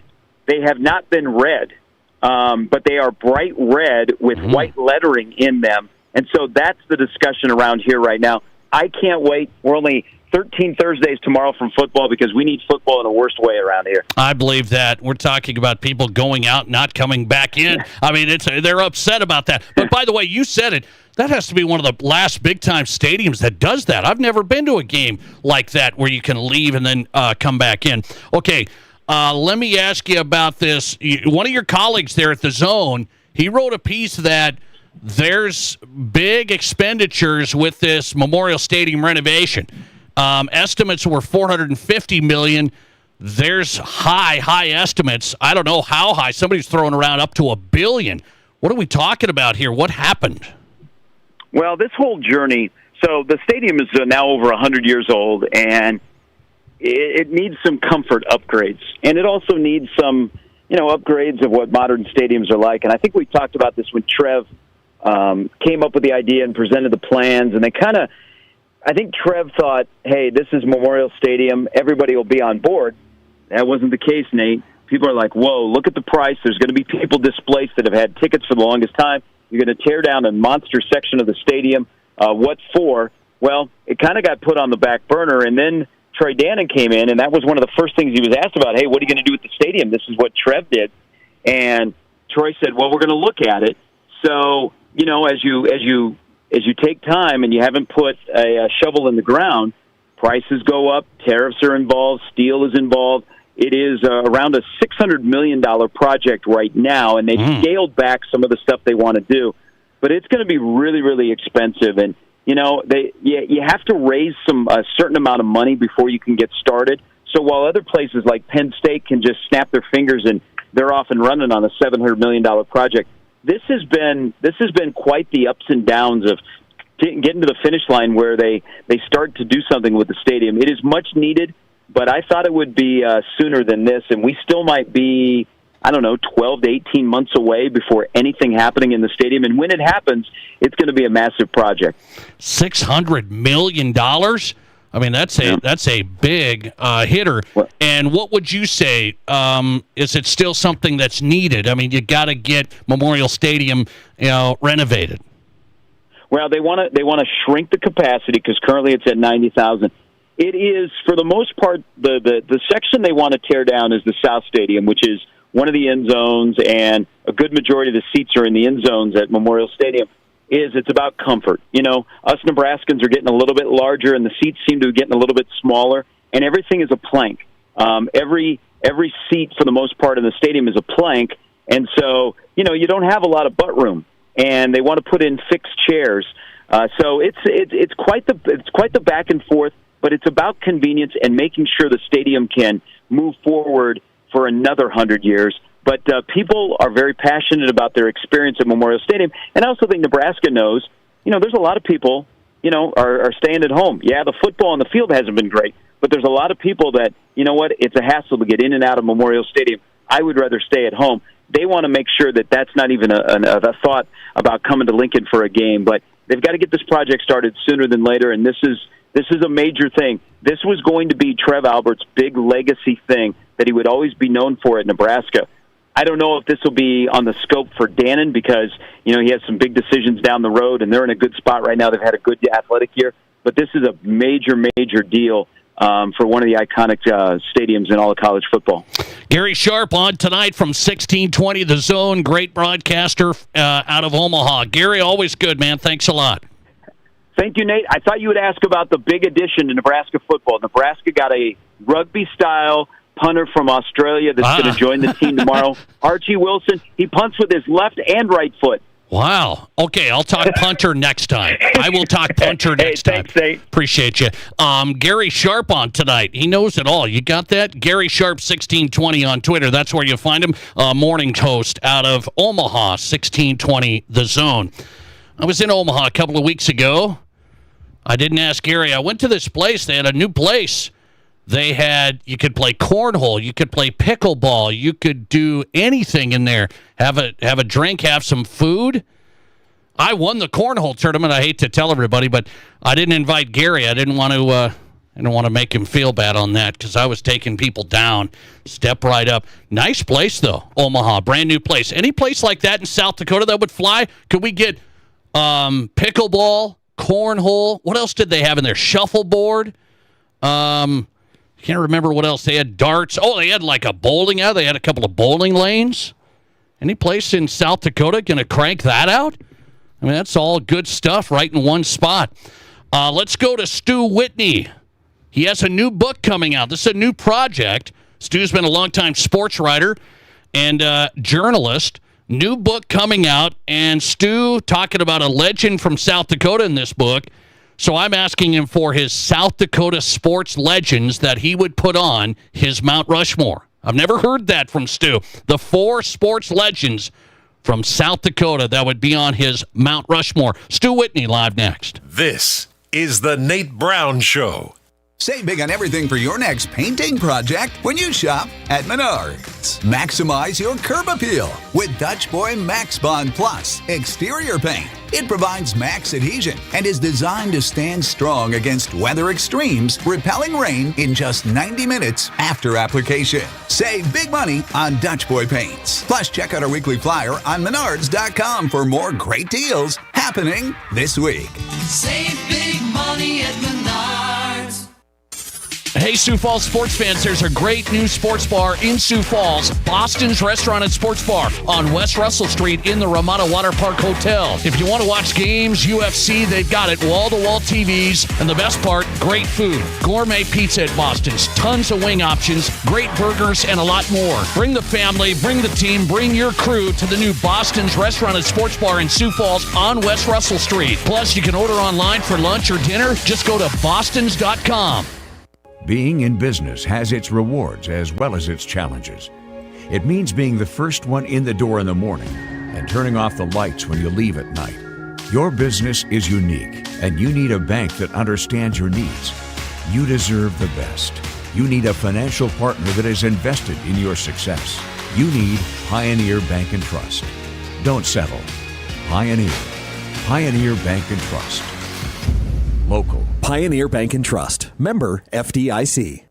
They have not been red, but they are bright red with white lettering in them, and so that's the discussion around here right now. I can't wait. We're only 13 Thursdays tomorrow from football because we need football in a worst way around here. I believe that. We're talking about people going out, not coming back in. I mean, they're upset about that. But by the way, you said it. That has to be one of the last big-time stadiums that does that. I've never been to a game like that where you can leave and then come back in. Okay, let me ask you about this. One of your colleagues there at the Zone, he wrote a piece that there's big expenditures with this Memorial Stadium renovation. Estimates were $450 million. There's high estimates. I don't know how high. Somebody's throwing around up to $1 billion. What are we talking about here? What happened? Well, this whole journey, so the stadium is now over 100 years old, and it needs some comfort upgrades. And it also needs some, upgrades of what modern stadiums are like. And I think we talked about this when Trev came up with the idea and presented the plans. And I think Trev thought, hey, this is Memorial Stadium. Everybody will be on board. That wasn't the case, Nate. People are like, whoa, look at the price. There's going to be people displaced that have had tickets for the longest time. You're going to tear down a monster section of the stadium. What for? Well, it kind of got put on the back burner, and then Troy Dannon came in, and that was one of the first things he was asked about. Hey, what are you going to do with the stadium? This is what Trev did. And Troy said, well, we're going to look at it. So, as you take time and you haven't put a shovel in the ground, prices go up, tariffs are involved, steel is involved. It is around a $600 million project right now, and they've scaled back some of the stuff they want to do. But it's going to be really, really expensive. And, you have to raise a certain amount of money before you can get started. So while other places like Penn State can just snap their fingers and they're off and running on a $700 million project, this has been quite the ups and downs of getting to the finish line where they start to do something with the stadium. It is much needed. But I thought it would be sooner than this, and we still might be, 12 to 18 months away before anything happening in the stadium. And when it happens, it's going to be a massive project. $600 million? I mean, that's a big hitter. And what would you say? Is it still something that's needed? I mean, you got to get Memorial Stadium, renovated. Well, they want to shrink the capacity because currently it's at 90,000. It is, for the most part, the section they want to tear down is the South Stadium, which is one of the end zones, and a good majority of the seats are in the end zones at Memorial Stadium. It's about comfort. Us Nebraskans are getting a little bit larger, and the seats seem to be getting a little bit smaller, and everything is a plank. Every seat, for the most part, in the stadium is a plank, and so, you don't have a lot of butt room, and they want to put in fixed chairs. So it's quite the back and forth. But it's about convenience and making sure the stadium can move forward for another 100 years. But people are very passionate about their experience at Memorial Stadium. And I also think Nebraska knows, there's a lot of people, are staying at home. Yeah, the football on the field hasn't been great, but there's a lot of people that, it's a hassle to get in and out of Memorial Stadium. I would rather stay at home. They want to make sure that that's not even a thought about coming to Lincoln for a game. But they've got to get this project started sooner than later, and this is a major thing. This was going to be Trev Albert's big legacy thing that he would always be known for at Nebraska. I don't know if this will be on the scope for Dannon because, he has some big decisions down the road, and they're in a good spot right now. They've had a good athletic year. But this is a major, major deal for one of the iconic stadiums in all of college football. Gary Sharp on tonight from 1620 The Zone, great broadcaster out of Omaha. Gary, always good, man. Thanks a lot. Thank you, Nate. I thought you would ask about the big addition to Nebraska football. Nebraska got a rugby-style punter from Australia that's going to join the team tomorrow. Archie Wilson, he punts with his left and right foot. Wow. Okay, I'll talk punter next time. I will talk punter next time. Thanks, Nate. Appreciate you. Gary Sharp on tonight. He knows it all. You got that? Gary Sharp 1620 on Twitter. That's where you find him. Morning host out of Omaha, 1620 The Zone. I was in Omaha a couple of weeks ago. I didn't ask Gary. I went to this place. They had a new place. You could play cornhole, you could play pickleball, you could do anything in there. Have a drink, have some food. I won the cornhole tournament. I hate to tell everybody, but I didn't invite Gary. I didn't want to make him feel bad on that because I was taking people down, step right up. Nice place though, Omaha, brand new place. Any place like that in South Dakota that would fly? Could we get pickleball, cornhole? What else did they have in there? Shuffleboard. Can't remember what else. They had darts. Oh, they had like a bowling alley. They had a couple of bowling lanes. Any place in South Dakota going to crank that out? I mean, that's all good stuff right in one spot. Let's go to Stu Whitney. He has a new book coming out. This is a new project. Stu's been a longtime sports writer and journalist. New book coming out. And Stu talking about a legend from South Dakota in this book. So I'm asking him for his South Dakota sports legends that he would put on his Mount Rushmore. I've never heard that from Stu. The 4 sports legends from South Dakota that would be on his Mount Rushmore. Stu Whitney live next. This is the Nate Brown Show. Save big on everything for your next painting project when you shop at Menards. Maximize your curb appeal with Dutch Boy Max Bond Plus exterior paint. It provides max adhesion and is designed to stand strong against weather extremes, repelling rain in just 90 minutes after application. Save big money on Dutch Boy paints. Plus, check out our weekly flyer on Menards.com for more great deals happening this week. Save big money at Menards. Hey, Sioux Falls sports fans, there's a great new sports bar in Sioux Falls, Boston's Restaurant and Sports Bar on West Russell Street in the Ramada Water Park Hotel. If you want to watch games, UFC, they've got it, wall-to-wall TVs, and the best part, great food. Gourmet pizza at Boston's, tons of wing options, great burgers, and a lot more. Bring the family, bring the team, bring your crew to the new Boston's Restaurant and Sports Bar in Sioux Falls on West Russell Street. Plus, you can order online for lunch or dinner. Just go to bostons.com. Being in business has its rewards as well as its challenges. It means being the first one in the door in the morning and turning off the lights when you leave at night. Your business is unique, and you need a bank that understands your needs. You deserve the best. You need a financial partner that is invested in your success. You need Pioneer Bank and Trust. Don't settle. Pioneer. Pioneer Bank and Trust. Local. Pioneer Bank and Trust. Member FDIC.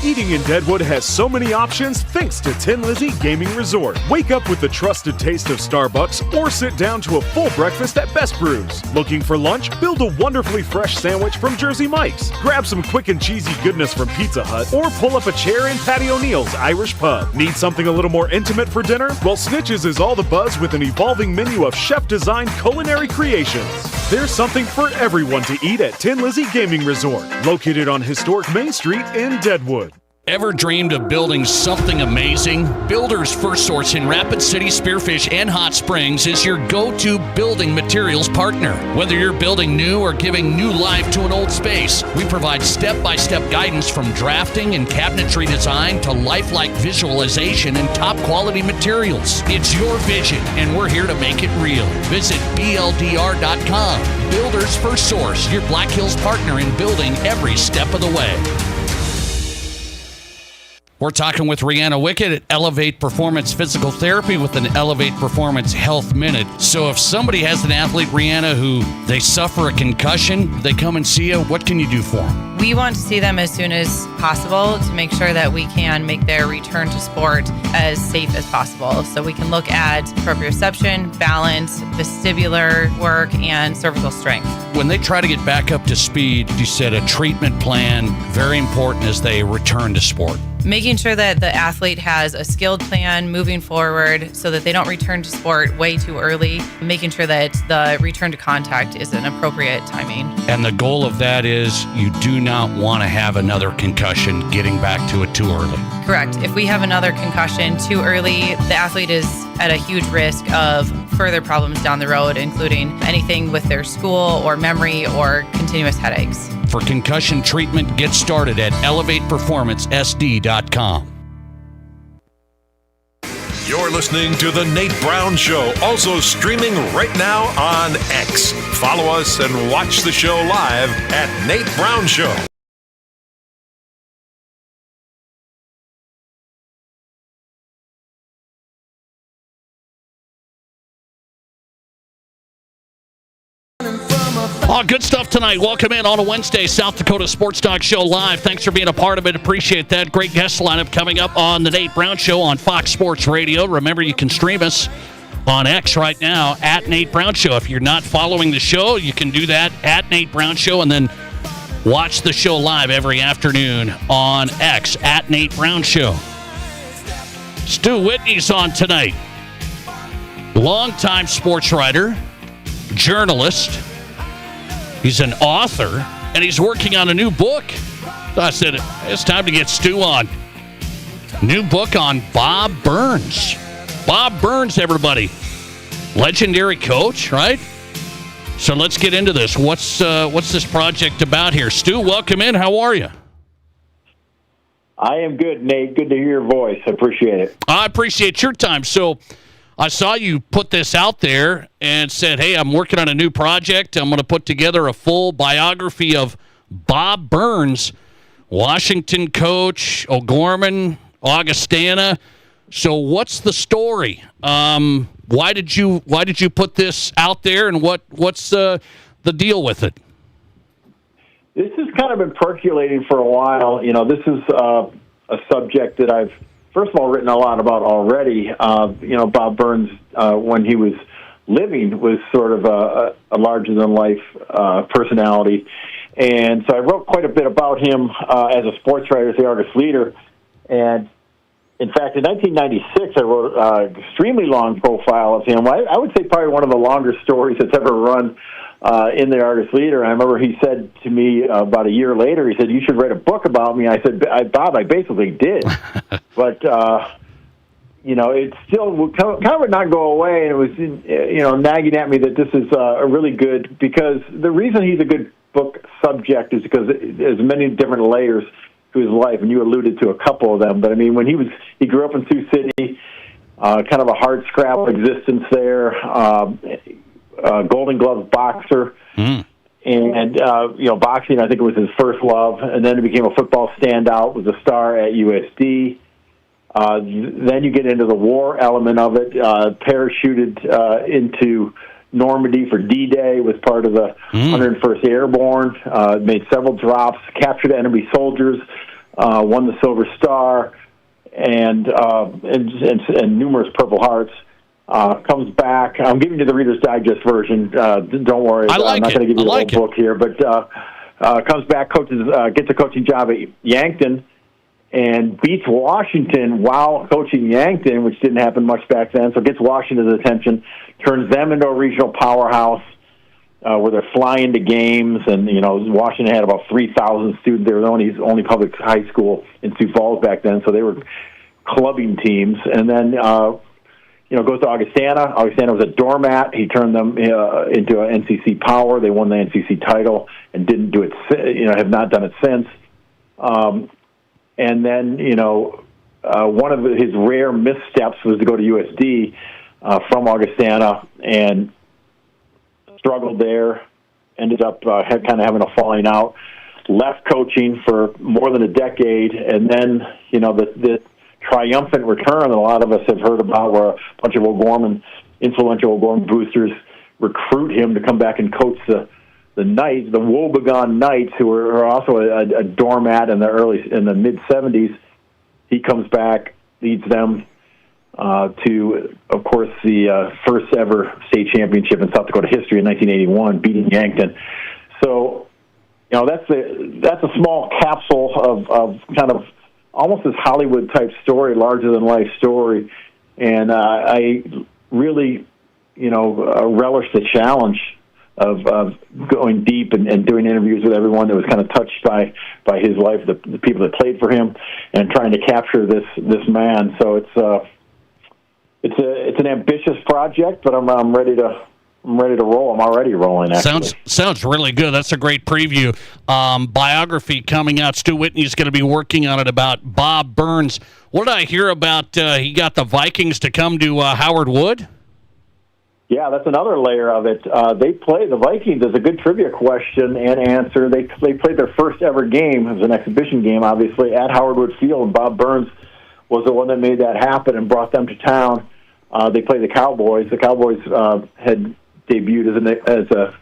Eating in Deadwood has so many options thanks to Tin Lizzy Gaming Resort. Wake up with the trusted taste of Starbucks or sit down to a full breakfast at Best Brews. Looking for lunch? Build a wonderfully fresh sandwich from Jersey Mike's. Grab some quick and cheesy goodness from Pizza Hut or pull up a chair in Patty O'Neill's Irish Pub. Need something a little more intimate for dinner? Well, Snitches is all the buzz with an evolving menu of chef-designed culinary creations. There's something for everyone to eat at Tin Lizzy Gaming Resort, located on historic Main Street in Deadwood. Ever dreamed of building something amazing? Builders First Source in Rapid City, Spearfish, and Hot Springs is your go-to building materials partner. Whether you're building new or giving new life to an old space, we provide step-by-step guidance from drafting and cabinetry design to lifelike visualization and top-quality materials. It's your vision, and we're here to make it real. Visit BLDR.com. Builders First Source, your Black Hills partner in building every step of the way. We're talking with Rihanna Wickett at Elevate Performance Physical Therapy with an Elevate Performance Health Minute. So if somebody has an athlete, Rihanna, who they suffer a concussion, they come and see you, what can you do for them? We want to see them as soon as possible to make sure that we can make their return to sport as safe as possible. So we can look at proprioception, balance, vestibular work, and cervical strength. When they try to get back up to speed, you said a treatment plan, very important as they return to sport. Making sure that the athlete has a skilled plan moving forward so that they don't return to sport way too early. Making sure that the return to contact is an appropriate timing. And the goal of that is you do not want to have another concussion getting back to it too early. Correct. If we have another concussion too early, the athlete is at a huge risk of further problems down the road, including anything with their school or memory or continuous headaches. For concussion treatment, get started at elevateperformancesd.com. You're listening to The Nate Brown Show, also streaming right now on X. Follow us and watch the show live at Nate Brown Show. Oh, good stuff tonight. Welcome in on a Wednesday, South Dakota Sports Talk Show live. Thanks for being a part of it. Appreciate that. Great guest lineup coming up on the Nate Brown Show on Fox Sports Radio. Remember, you can stream us on X right now at Nate Brown Show. If you're not following the show, you can do that at Nate Brown Show and then watch the show live every afternoon on X at Nate Brown Show. Stu Whitney's on tonight. Longtime sports writer, journalist. He's an author, and he's working on a new book. So I said, it's time to get Stu on. New book on Bob Burns. Bob Burns, everybody. Legendary coach, right? So let's get into this. What's this project about here? Stu, welcome in. How are you? I am good, Nate. Good to hear your voice. I appreciate it. I appreciate your time. So I saw you put this out there and said, hey, I'm working on a new project. I'm going to put together a full biography of Bob Burns, Washington coach, O'Gorman, Augustana. So what's the story? Why did you put this out there, and what's the deal with it? This has kind of been percolating for a while. You know, this is a subject that I've, first of all, written a lot about already. Bob Burns, when he was living, was sort of a larger-than-life personality. And so I wrote quite a bit about him as a sports writer at the Argus Leader. And, in fact, in 1996, I wrote an extremely long profile of him. I would say probably one of the longer stories that's ever run in the Argus Leader. And I remember he said to me about a year later, he said, you should write a book about me. I said, Bob, I basically did. But, it still kind of would not go away. And it was, nagging at me that this is a really good, because the reason he's a good book subject is because there's many different layers to his life, and you alluded to a couple of them. But, I mean, when he grew up in Sioux City, kind of a hard-scrabble existence there, Golden Glove boxer, and boxing, I think it was his first love, and then he became a football standout, was a star at USD. Then you get into the war element of it, parachuted into Normandy for D-Day, was part of the 101st Airborne, made several drops, captured enemy soldiers, won the Silver Star, and numerous Purple Hearts. Comes back. I'm giving you the Reader's Digest version. Don't worry. I'm not going to give you the whole book here. But comes back, gets a coaching job at Yankton, and beats Washington while coaching Yankton, which didn't happen much back then. So gets Washington's attention, turns them into a regional powerhouse where they're flying to games. And, Washington had about 3,000 students. They were the only public high school in Sioux Falls back then, so they were clubbing teams. And then goes to Augustana. Augustana was a doormat. He turned them into an NCC power. They won the NCC title and didn't do it, have not done it since. And then, one of his rare missteps was to go to USD from Augustana and struggled there, ended up kind of having a falling out, left coaching for more than a decade, and then, the triumphant return that a lot of us have heard about, where a bunch of influential O'Gorman boosters recruit him to come back and coach the Knights, the woebegone Knights, who are also a doormat in the mid-'70s. He comes back, leads them to, of course, the first ever state championship in South Dakota history in 1981, beating Yankton. So, that's a small capsule of kind of almost this Hollywood-type story, larger-than-life story. And I really, relish the challenge of going deep and doing interviews with everyone that was kind of touched by his life, the people that played for him, and trying to capture this man. So it's an ambitious project, but I'm ready to roll. I'm already rolling, actually. Sounds really good. That's a great preview. Biography coming out. Stu Whitney's going to be working on it about Bob Burns. What did I hear about he got the Vikings to come to Howard Wood? Yeah, that's another layer of it. The Vikings is a good trivia question and answer. They played their first ever game. It was an exhibition game, obviously, at Howard Wood Field, and Bob Burns was the one that made that happen and brought them to town. They played the Cowboys. The Cowboys had debuted as a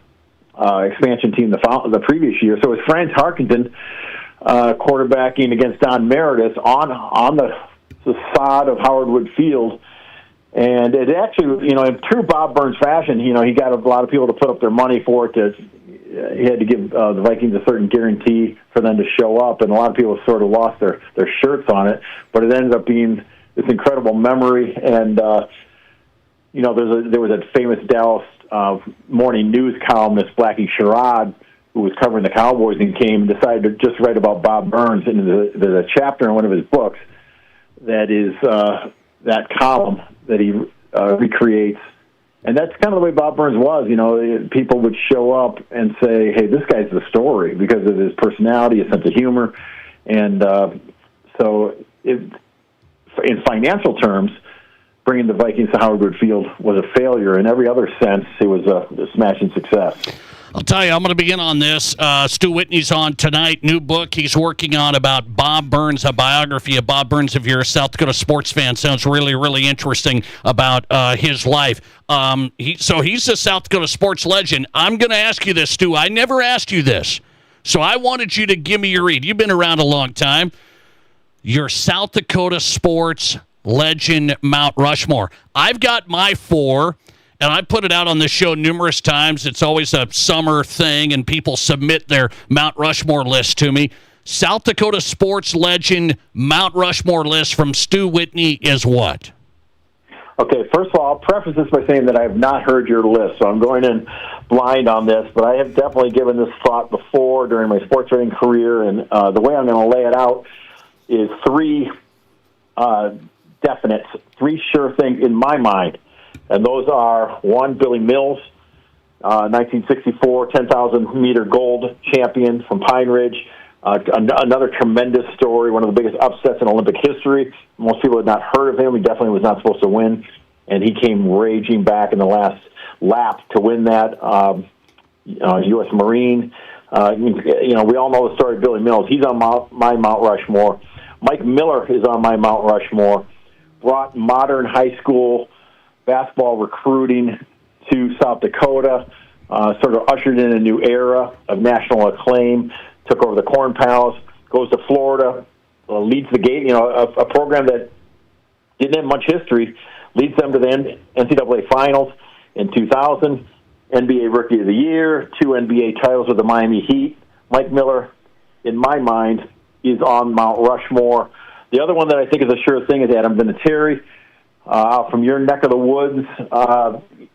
expansion team the previous year. So it was Franz Harkington quarterbacking against Don Meredith on the sod of Howard Wood Field. And it actually, in true Bob Burns fashion, he got a lot of people to put up their money for it. He had to give the Vikings a certain guarantee for them to show up, and a lot of people sort of lost their shirts on it. But it ended up being this incredible memory. And there was a famous Dallas morning news columnist, Blackie Sherrod, who was covering the Cowboys and came and decided to just write about Bob Burns. And there's a chapter in one of his books that is that column that he recreates. And that's kind of the way Bob Burns was. People would show up and say, hey, this guy's the story because of his personality, his sense of humor. And in financial terms, bringing the Vikings to Howard Wood Field was a failure. In every other sense, it was a smashing success. I'll tell you, I'm going to begin on this. Stu Whitney's on tonight. New book he's working on about Bob Burns, a biography of Bob Burns. If you're a South Dakota sports fan, sounds really, really interesting about his life. He's a South Dakota sports legend. I'm going to ask you this, Stu. I never asked you this, so I wanted you to give me your read. You've been around a long time. Your South Dakota sports legend Mount Rushmore. I've got my 4. And I put it out on this show numerous times. It's always a summer thing, and people submit their Mount Rushmore list to me. South Dakota sports legend Mount Rushmore list from Stu Whitney is what? Okay, first of all, I'll preface this by saying that I have not heard your list, so I'm going in blind on this, but I have definitely given this thought before during my sports writing career, and the way I'm going to lay it out is 3 definites, 3 sure things in my mind. And those are, 1, Billy Mills, 1964 10,000-meter gold champion from Pine Ridge. Another tremendous story, one of the biggest upsets in Olympic history. Most people had not heard of him. He definitely was not supposed to win. And he came raging back in the last lap to win that. U.S. Marine. We all know the story of Billy Mills. He's on my Mount Rushmore. Mike Miller is on my Mount Rushmore. Brought modern high school basketball recruiting to South Dakota, sort of ushered in a new era of national acclaim, took over the Corn Palace, goes to Florida, leads the game, a program that didn't have much history, leads them to the NCAA Finals in 2000, NBA Rookie of the Year, 2 NBA titles with the Miami Heat. Mike Miller, in my mind, is on Mount Rushmore. The other one that I think is a sure thing is Adam Vinatieri. From your neck of the woods,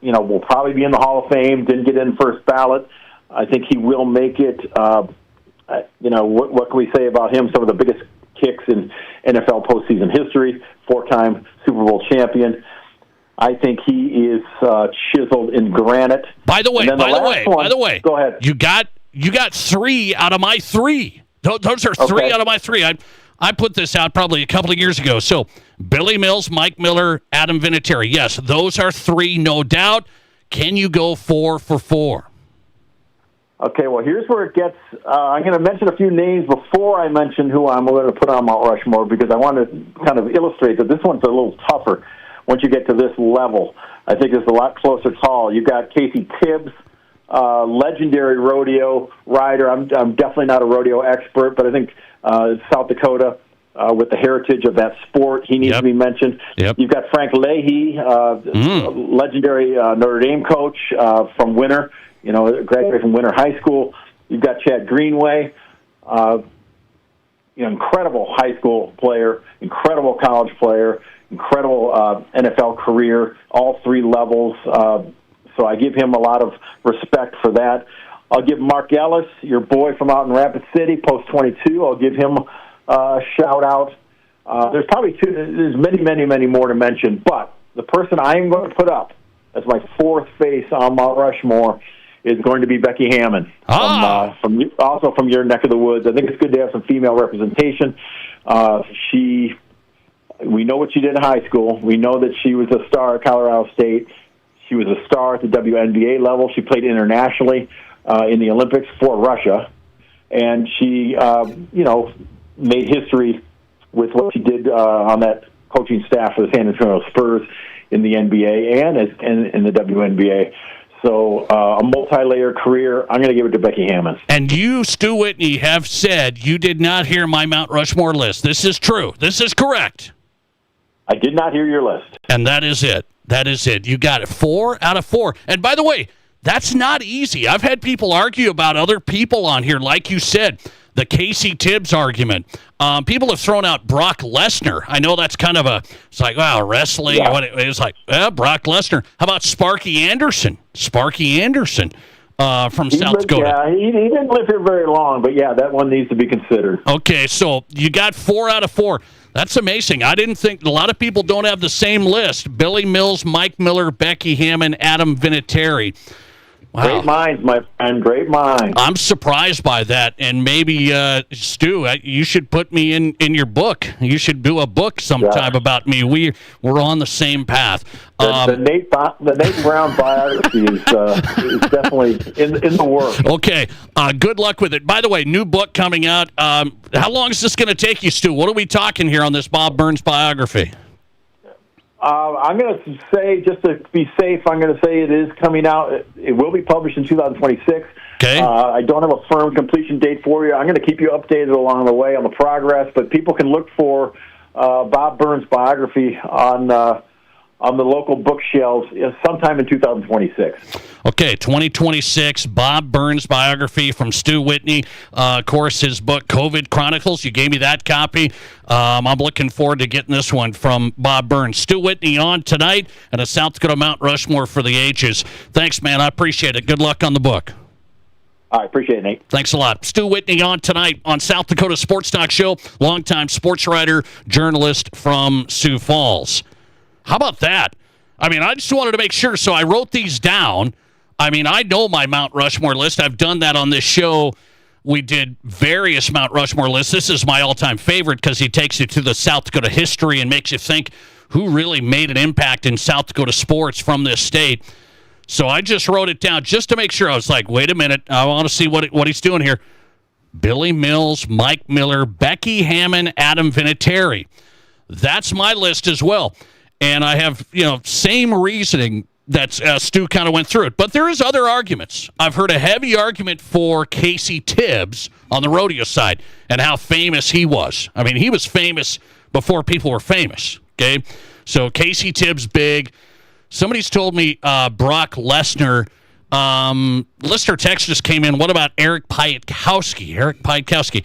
will probably be in the Hall of Fame. Didn't get in first ballot. I think he will make it. What can we say about him? Some of the biggest kicks in NFL postseason history. 4-time Super Bowl champion. I think he is chiseled in granite. By the way, go ahead. You got 3 out of my 3. Those are 3 out of my 3. I put this out probably a couple of years ago. So Billy Mills, Mike Miller, Adam Vinatieri. Yes, those are 3, no doubt. Can you go 4 for 4? Okay, well, here's where it gets... I'm going to mention a few names before I mention who I'm going to put on Mount Rushmore because I want to kind of illustrate that this one's a little tougher once you get to this level. I think it's a lot closer call. You've got Casey Tibbs, legendary rodeo rider. I'm definitely not a rodeo expert, but I think South Dakota, with the heritage of that sport, he needs to be mentioned. Yep. You've got Frank Leahy, legendary Notre Dame coach from Winter, graduated from Winter High School. You've got Chad Greenway, incredible high school player, incredible college player, incredible NFL career, all 3 levels. So I give him a lot of respect for that. I'll give Mark Ellis, your boy from out in Rapid City, post 22. I'll give him a shout out. There's probably there's many, many, many more to mention, but the person I'm going to put up as my fourth face on Mount Rushmore is going to be Becky Hammond, also from your neck of the woods. I think it's good to have some female representation. We know what she did in high school. We know that she was a star at Colorado State. She was a star at the WNBA level. She played internationally in the Olympics for Russia. And she, made history with what she did on that coaching staff for the San Antonio Spurs in the NBA and in the WNBA. So a multi-layer career, I'm going to give it to Becky Hammond. And you, Stu Whitney, have said you did not hear my Mount Rushmore list. This is true. This is correct. I did not hear your list. And that is it. That is it. You got it. 4 out of 4. And by the way, that's not easy. I've had people argue about other people on here, like you said, the Casey Tibbs argument. People have thrown out Brock Lesnar. I know that's kind of it's like, wow, wrestling. Yeah. It's like, Brock Lesnar. How about Sparky Anderson? Sparky Anderson from South Dakota. Yeah, he didn't live here very long, but yeah, that one needs to be considered. Okay, so you got 4 out of 4. That's amazing. I didn't think a lot of people don't have the same list. Billy Mills, Mike Miller, Becky Hammond, Adam Vinatieri. Wow. Great minds, my friend. Great minds. I'm surprised by that, and maybe Stu, you should put me in your book. You should do a book sometime about me. We're on the same path. The Nate Brown biography is definitely in the works. Okay, good luck with it. By the way, new book coming out. How long is this going to take you, Stu? What are we talking here on this Bob Burns biography? I'm going to say, just to be safe, I'm going to say it is coming out. It will be published in 2026. Okay. I don't have a firm completion date for you. I'm going to keep you updated along the way on the progress, but people can look for Bob Burns' biography on the local bookshelves sometime in 2026. Okay, 2026, Bob Burns biography from Stu Whitney. Of course, his book, COVID Chronicles. You gave me that copy. I'm looking forward to getting this one from Bob Burns. Stu Whitney on tonight, and a South Dakota Mount Rushmore for the ages. Thanks, man. I appreciate it. Good luck on the book. I appreciate it, Nate. Thanks a lot. Stu Whitney on tonight on South Dakota Sports Talk Show, longtime sports writer, journalist from Sioux Falls. How about that? I mean, I just wanted to make sure, so I wrote these down. I mean, I know my Mount Rushmore list. I've done that on this show. We did various Mount Rushmore lists. This is my all-time favorite because he takes you to the South Dakota history and makes you think who really made an impact in South Dakota sports from this state. So I just wrote it down just to make sure. I was like, wait a minute. I want to see what he's doing here. Billy Mills, Mike Miller, Becky Hammond, Adam Vinatieri. That's my list as well. And I have, same reasoning that Stu kind of went through it. But there is other arguments. I've heard a heavy argument for Casey Tibbs on the rodeo side and how famous he was. I mean, he was famous before people were famous, okay? So Casey Tibbs, big. Somebody's told me Brock Lesnar. Listener text just came in. What about Eric Piatkowski? Eric Piatkowski.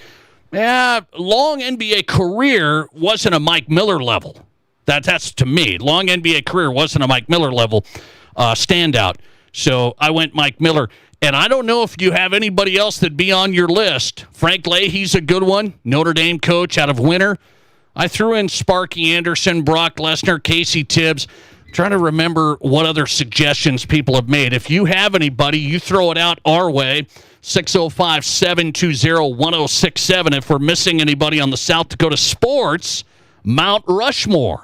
Yeah, long NBA career wasn't a Mike Miller level. That's to me. Long NBA career wasn't a Mike Miller level standout. So I went Mike Miller. And I don't know if you have anybody else that'd be on your list. Frank Leahy's a good one. Notre Dame coach out of Winter. I threw in Sparky Anderson, Brock Lesnar, Casey Tibbs. I'm trying to remember what other suggestions people have made. If you have anybody, you throw it out our way. 605-720-1067. If we're missing anybody on the South Dakota sports, Mount Rushmore.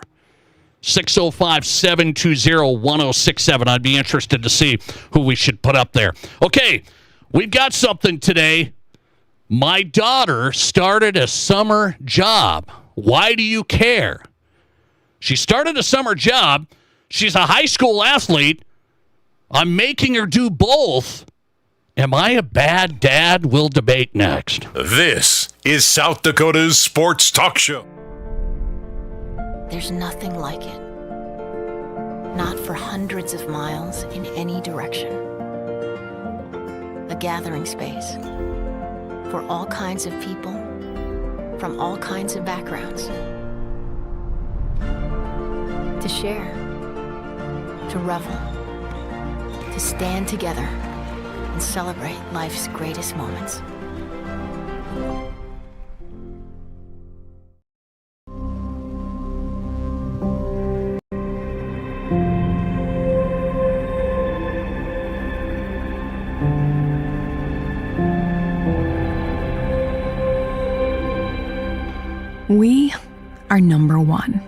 605-720-1067. I'd be interested to see who we should put up there. Okay, we've got something today. My daughter started a summer job. Why do you care? She started a summer job. She's a high school athlete. I'm making her do both. Am I a bad dad? We'll debate next. This is South Dakota's Sports Talk Show. There's nothing like it. Not for hundreds of miles in any direction. A gathering space for all kinds of people from all kinds of backgrounds. To share, to revel, to stand together and celebrate life's greatest moments. We are number one.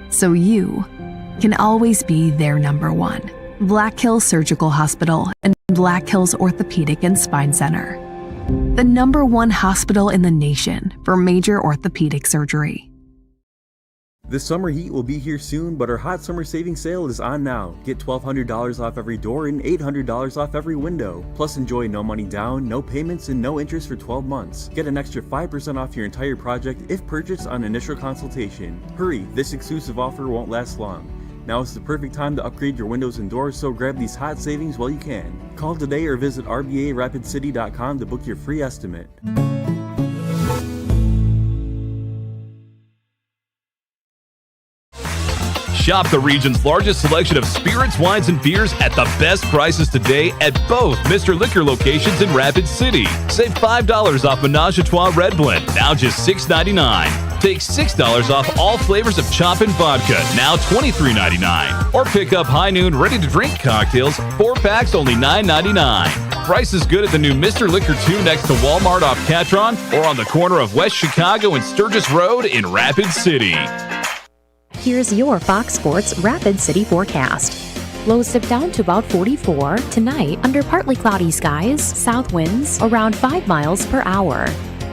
So you can always be their number one. Black Hills Surgical Hospital and Black Hills Orthopedic and Spine Center. The number one hospital in the nation for major orthopedic surgery. The summer heat will be here soon, but our hot summer savings sale is on now. Get $1,200 off every door and $800 off every window. Plus enjoy no money down, no payments, and no interest for 12 months. Get an extra 5% off your entire project if purchased on initial consultation. Hurry, this exclusive offer won't last long. Now is the perfect time to upgrade your windows and doors, so grab these hot savings while you can. Call today or visit rbarapidcity.com to book your free estimate. Shop the region's largest selection of spirits, wines, and beers at the best prices today at both Mr. Liquor locations in Rapid City. Save $5 off Menage a Trois Red Blend, now just $6.99. Take $6 off all flavors of Choppin' Vodka, now $23.99. Or pick up High Noon ready-to-drink cocktails, 4 packs, only $9.99. Price is good at the new Mr. Liquor 2 next to Walmart off Catron or on the corner of West Chicago and Sturgis Road in Rapid City. Here's your Fox Sports Rapid City forecast. Lows dip down to about 44 tonight under partly cloudy skies, south winds around 5 miles per hour.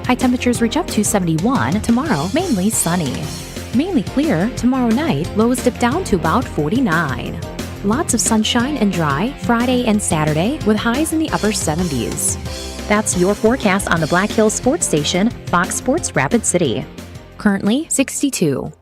High temperatures reach up to 71 tomorrow, mainly sunny. Mainly clear tomorrow night, lows dip down to about 49. Lots of sunshine and dry Friday and Saturday with highs in the upper 70s. That's your forecast on the Black Hills Sports Station, Fox Sports Rapid City. Currently 62.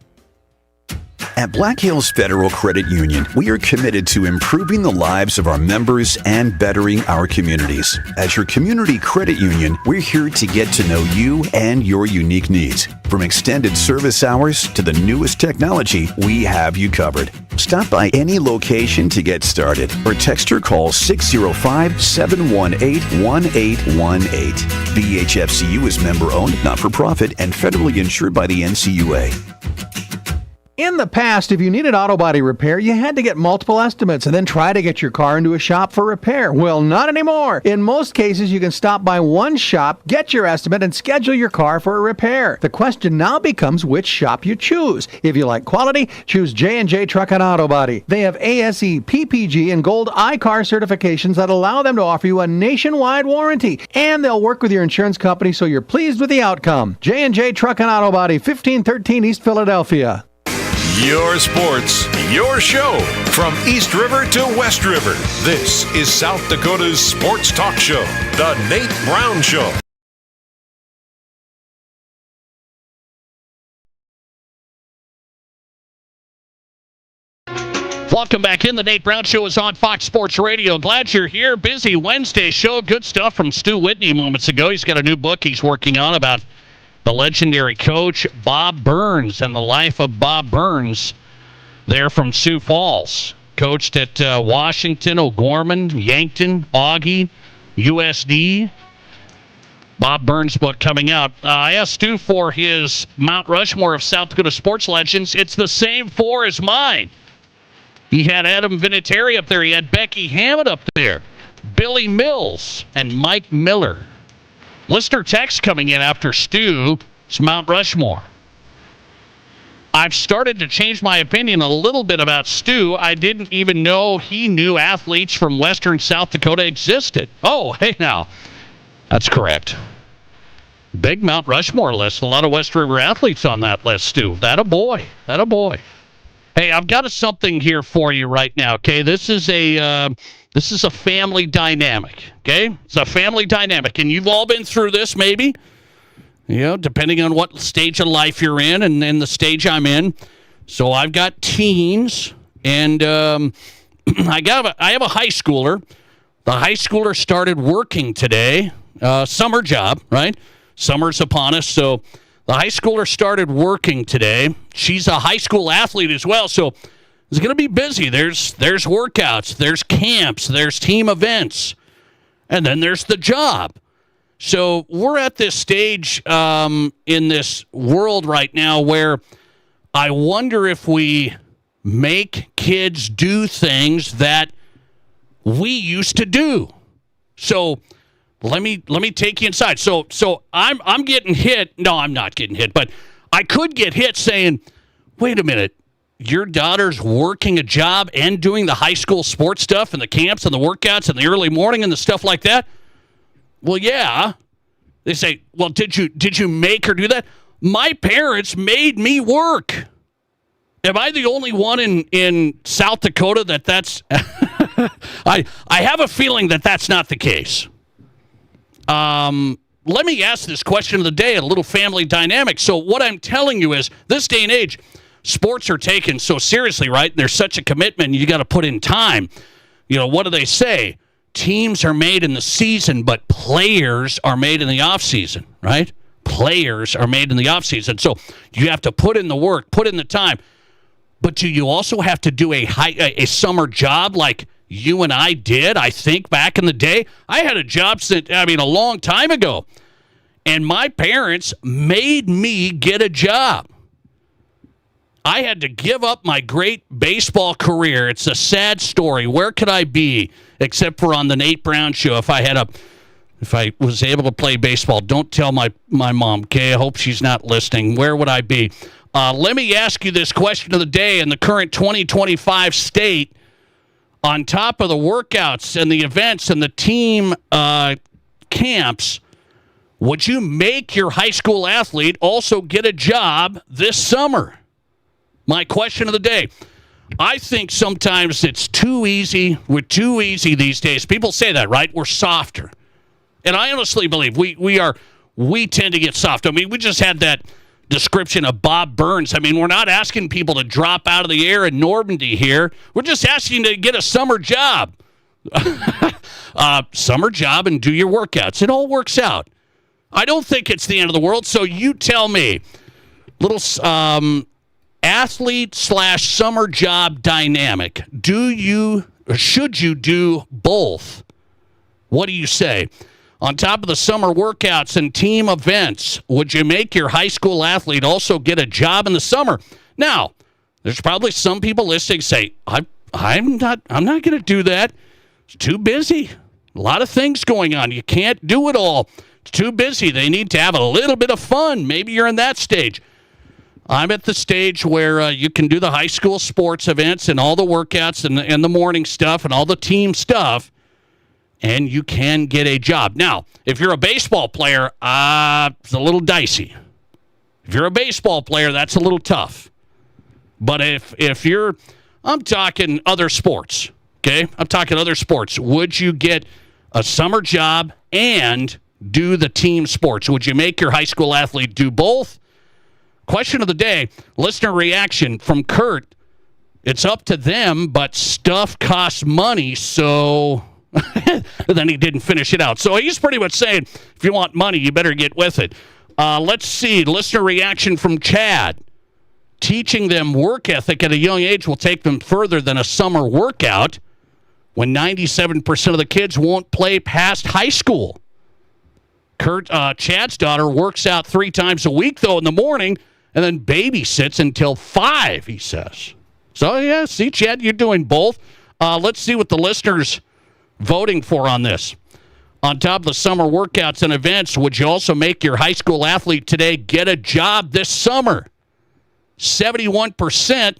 At Black Hills Federal Credit Union, we are committed to improving the lives of our members and bettering our communities. As your community credit union, we're here to get to know you and your unique needs. From extended service hours to the newest technology, we have you covered. Stop by any location to get started or text or call 605-718-1818. BHFCU is member-owned, not-for-profit, and federally insured by the NCUA. In the past, if you needed auto body repair, you had to get multiple estimates and then try to get your car into a shop for repair. Well, not anymore. In most cases, you can stop by one shop, get your estimate, and schedule your car for a repair. The question now becomes which shop you choose. If you like quality, choose J&J Truck and Auto Body. They have ASE, PPG, and Gold iCar certifications that allow them to offer you a nationwide warranty. And they'll work with your insurance company so you're pleased with the outcome. J&J Truck and Auto Body, 1513 East Philadelphia. Your sports, your show. From East River to West River, this is South Dakota's sports talk show, The Nate Brown Show. Welcome back in. The Nate Brown Show is on Fox Sports Radio. Glad you're here. Busy Wednesday show. Good stuff from Stu Whitney moments ago. He's got a new book he's working on about the legendary coach Bob Burns and the life of Bob Burns there from Sioux Falls. Coached at Washington, O'Gorman, Yankton, Augie, USD. Bob Burns' book coming out. I asked Stu for his Mount Rushmore of South Dakota sports legends. It's the same 4 as mine. He had Adam Vinatieri up there. He had Becky Hammond up there. Billy Mills and Mike Miller. Listener text coming in after Stu's Mount Rushmore. I've started to change my opinion a little bit about Stu. I didn't even know he knew athletes from western South Dakota existed. Oh, hey now. That's correct. Big Mount Rushmore list. A lot of West River athletes on that list, Stu. That a boy. That a boy. Hey, I've got something here for you right now, okay? This is a family dynamic, okay? It's a family dynamic, and you've all been through this maybe, you know, depending on what stage of life you're in and the stage I'm in. So I've got teens, and I have a high schooler. The high schooler started working today, summer job, right? Summer's upon us, so the high schooler started working today. She's a high school athlete as well, so it's going to be busy. There's workouts, there's camps, there's team events, and then there's the job. So we're at this stage in this world right now where I wonder if we make kids do things that we used to do. So Let me take you inside. So I'm getting hit. No, I'm not getting hit, but I could get hit saying, wait a minute, your daughter's working a job and doing the high school sports stuff and the camps and the workouts and the early morning and the stuff like that? Well, yeah. They say, well, did you make her do that? My parents made me work. Am I the only one in South Dakota that's... I have a feeling that's not the case. Let me ask this question of the day, a little family dynamic. So what I'm telling you is, this day and age, sports are taken so seriously, right? There's such a commitment, you got to put in time. You know, what do they say? Teams are made in the season, but players are made in the off season, right? Players are made in the off season. So you have to put in the work, put in the time. But do you also have to do a summer job like you and I did? I think back in the day, I had a job a long time ago, and my parents made me get a job. I had to give up my great baseball career. It's a sad story. Where could I be except for on the Nate Brown Show if I was able to play baseball? Don't tell my mom, okay? I hope she's not listening. Where would I be? Let me ask you this question of the day. In the current 2025 state, on top of the workouts and the events and the team camps, would you make your high school athlete also get a job this summer? My question of the day. I think sometimes it's too easy. We're too easy these days. People say that, right? We're softer. And I honestly believe we tend to get soft. I mean, we just had that description of Bob Burns. I mean, we're not asking people to drop out of the air in Normandy here. We're just asking to get a summer job. Summer job and do your workouts. It all works out. I don't think it's the end of the world. So you tell me, little athlete/summer job dynamic. Should you do both? What do you say? On top of the summer workouts and team events, would you make your high school athlete also get a job in the summer? Now, there's probably some people listening say, I'm not going to do that. It's too busy. A lot of things going on. You can't do it all. It's too busy. They need to have a little bit of fun. Maybe you're in that stage. I'm at the stage where you can do the high school sports events and all the workouts and the morning stuff and all the team stuff, and you can get a job. Now, if you're a baseball player, it's a little dicey. If you're a baseball player, that's a little tough. But if you're, I'm talking other sports, okay? I'm talking other sports. Would you get a summer job and do the team sports? Would you make your high school athlete do both? Question of the day, listener reaction from Kurt. It's up to them, but stuff costs money, so... then he didn't finish it out. So he's pretty much saying, if you want money, you better get with it. Let's see. Listener reaction from Chad. Teaching them work ethic at a young age will take them further than a summer workout when 97% of the kids won't play past high school. Chad's daughter works out 3 times a week, though, in the morning, and then babysits until 5, he says. So, yeah, see, Chad, you're doing both. Let's see what the listeners voting for on this. On top of the summer workouts and events, would you also make your high school athlete today get a job this summer? 71%,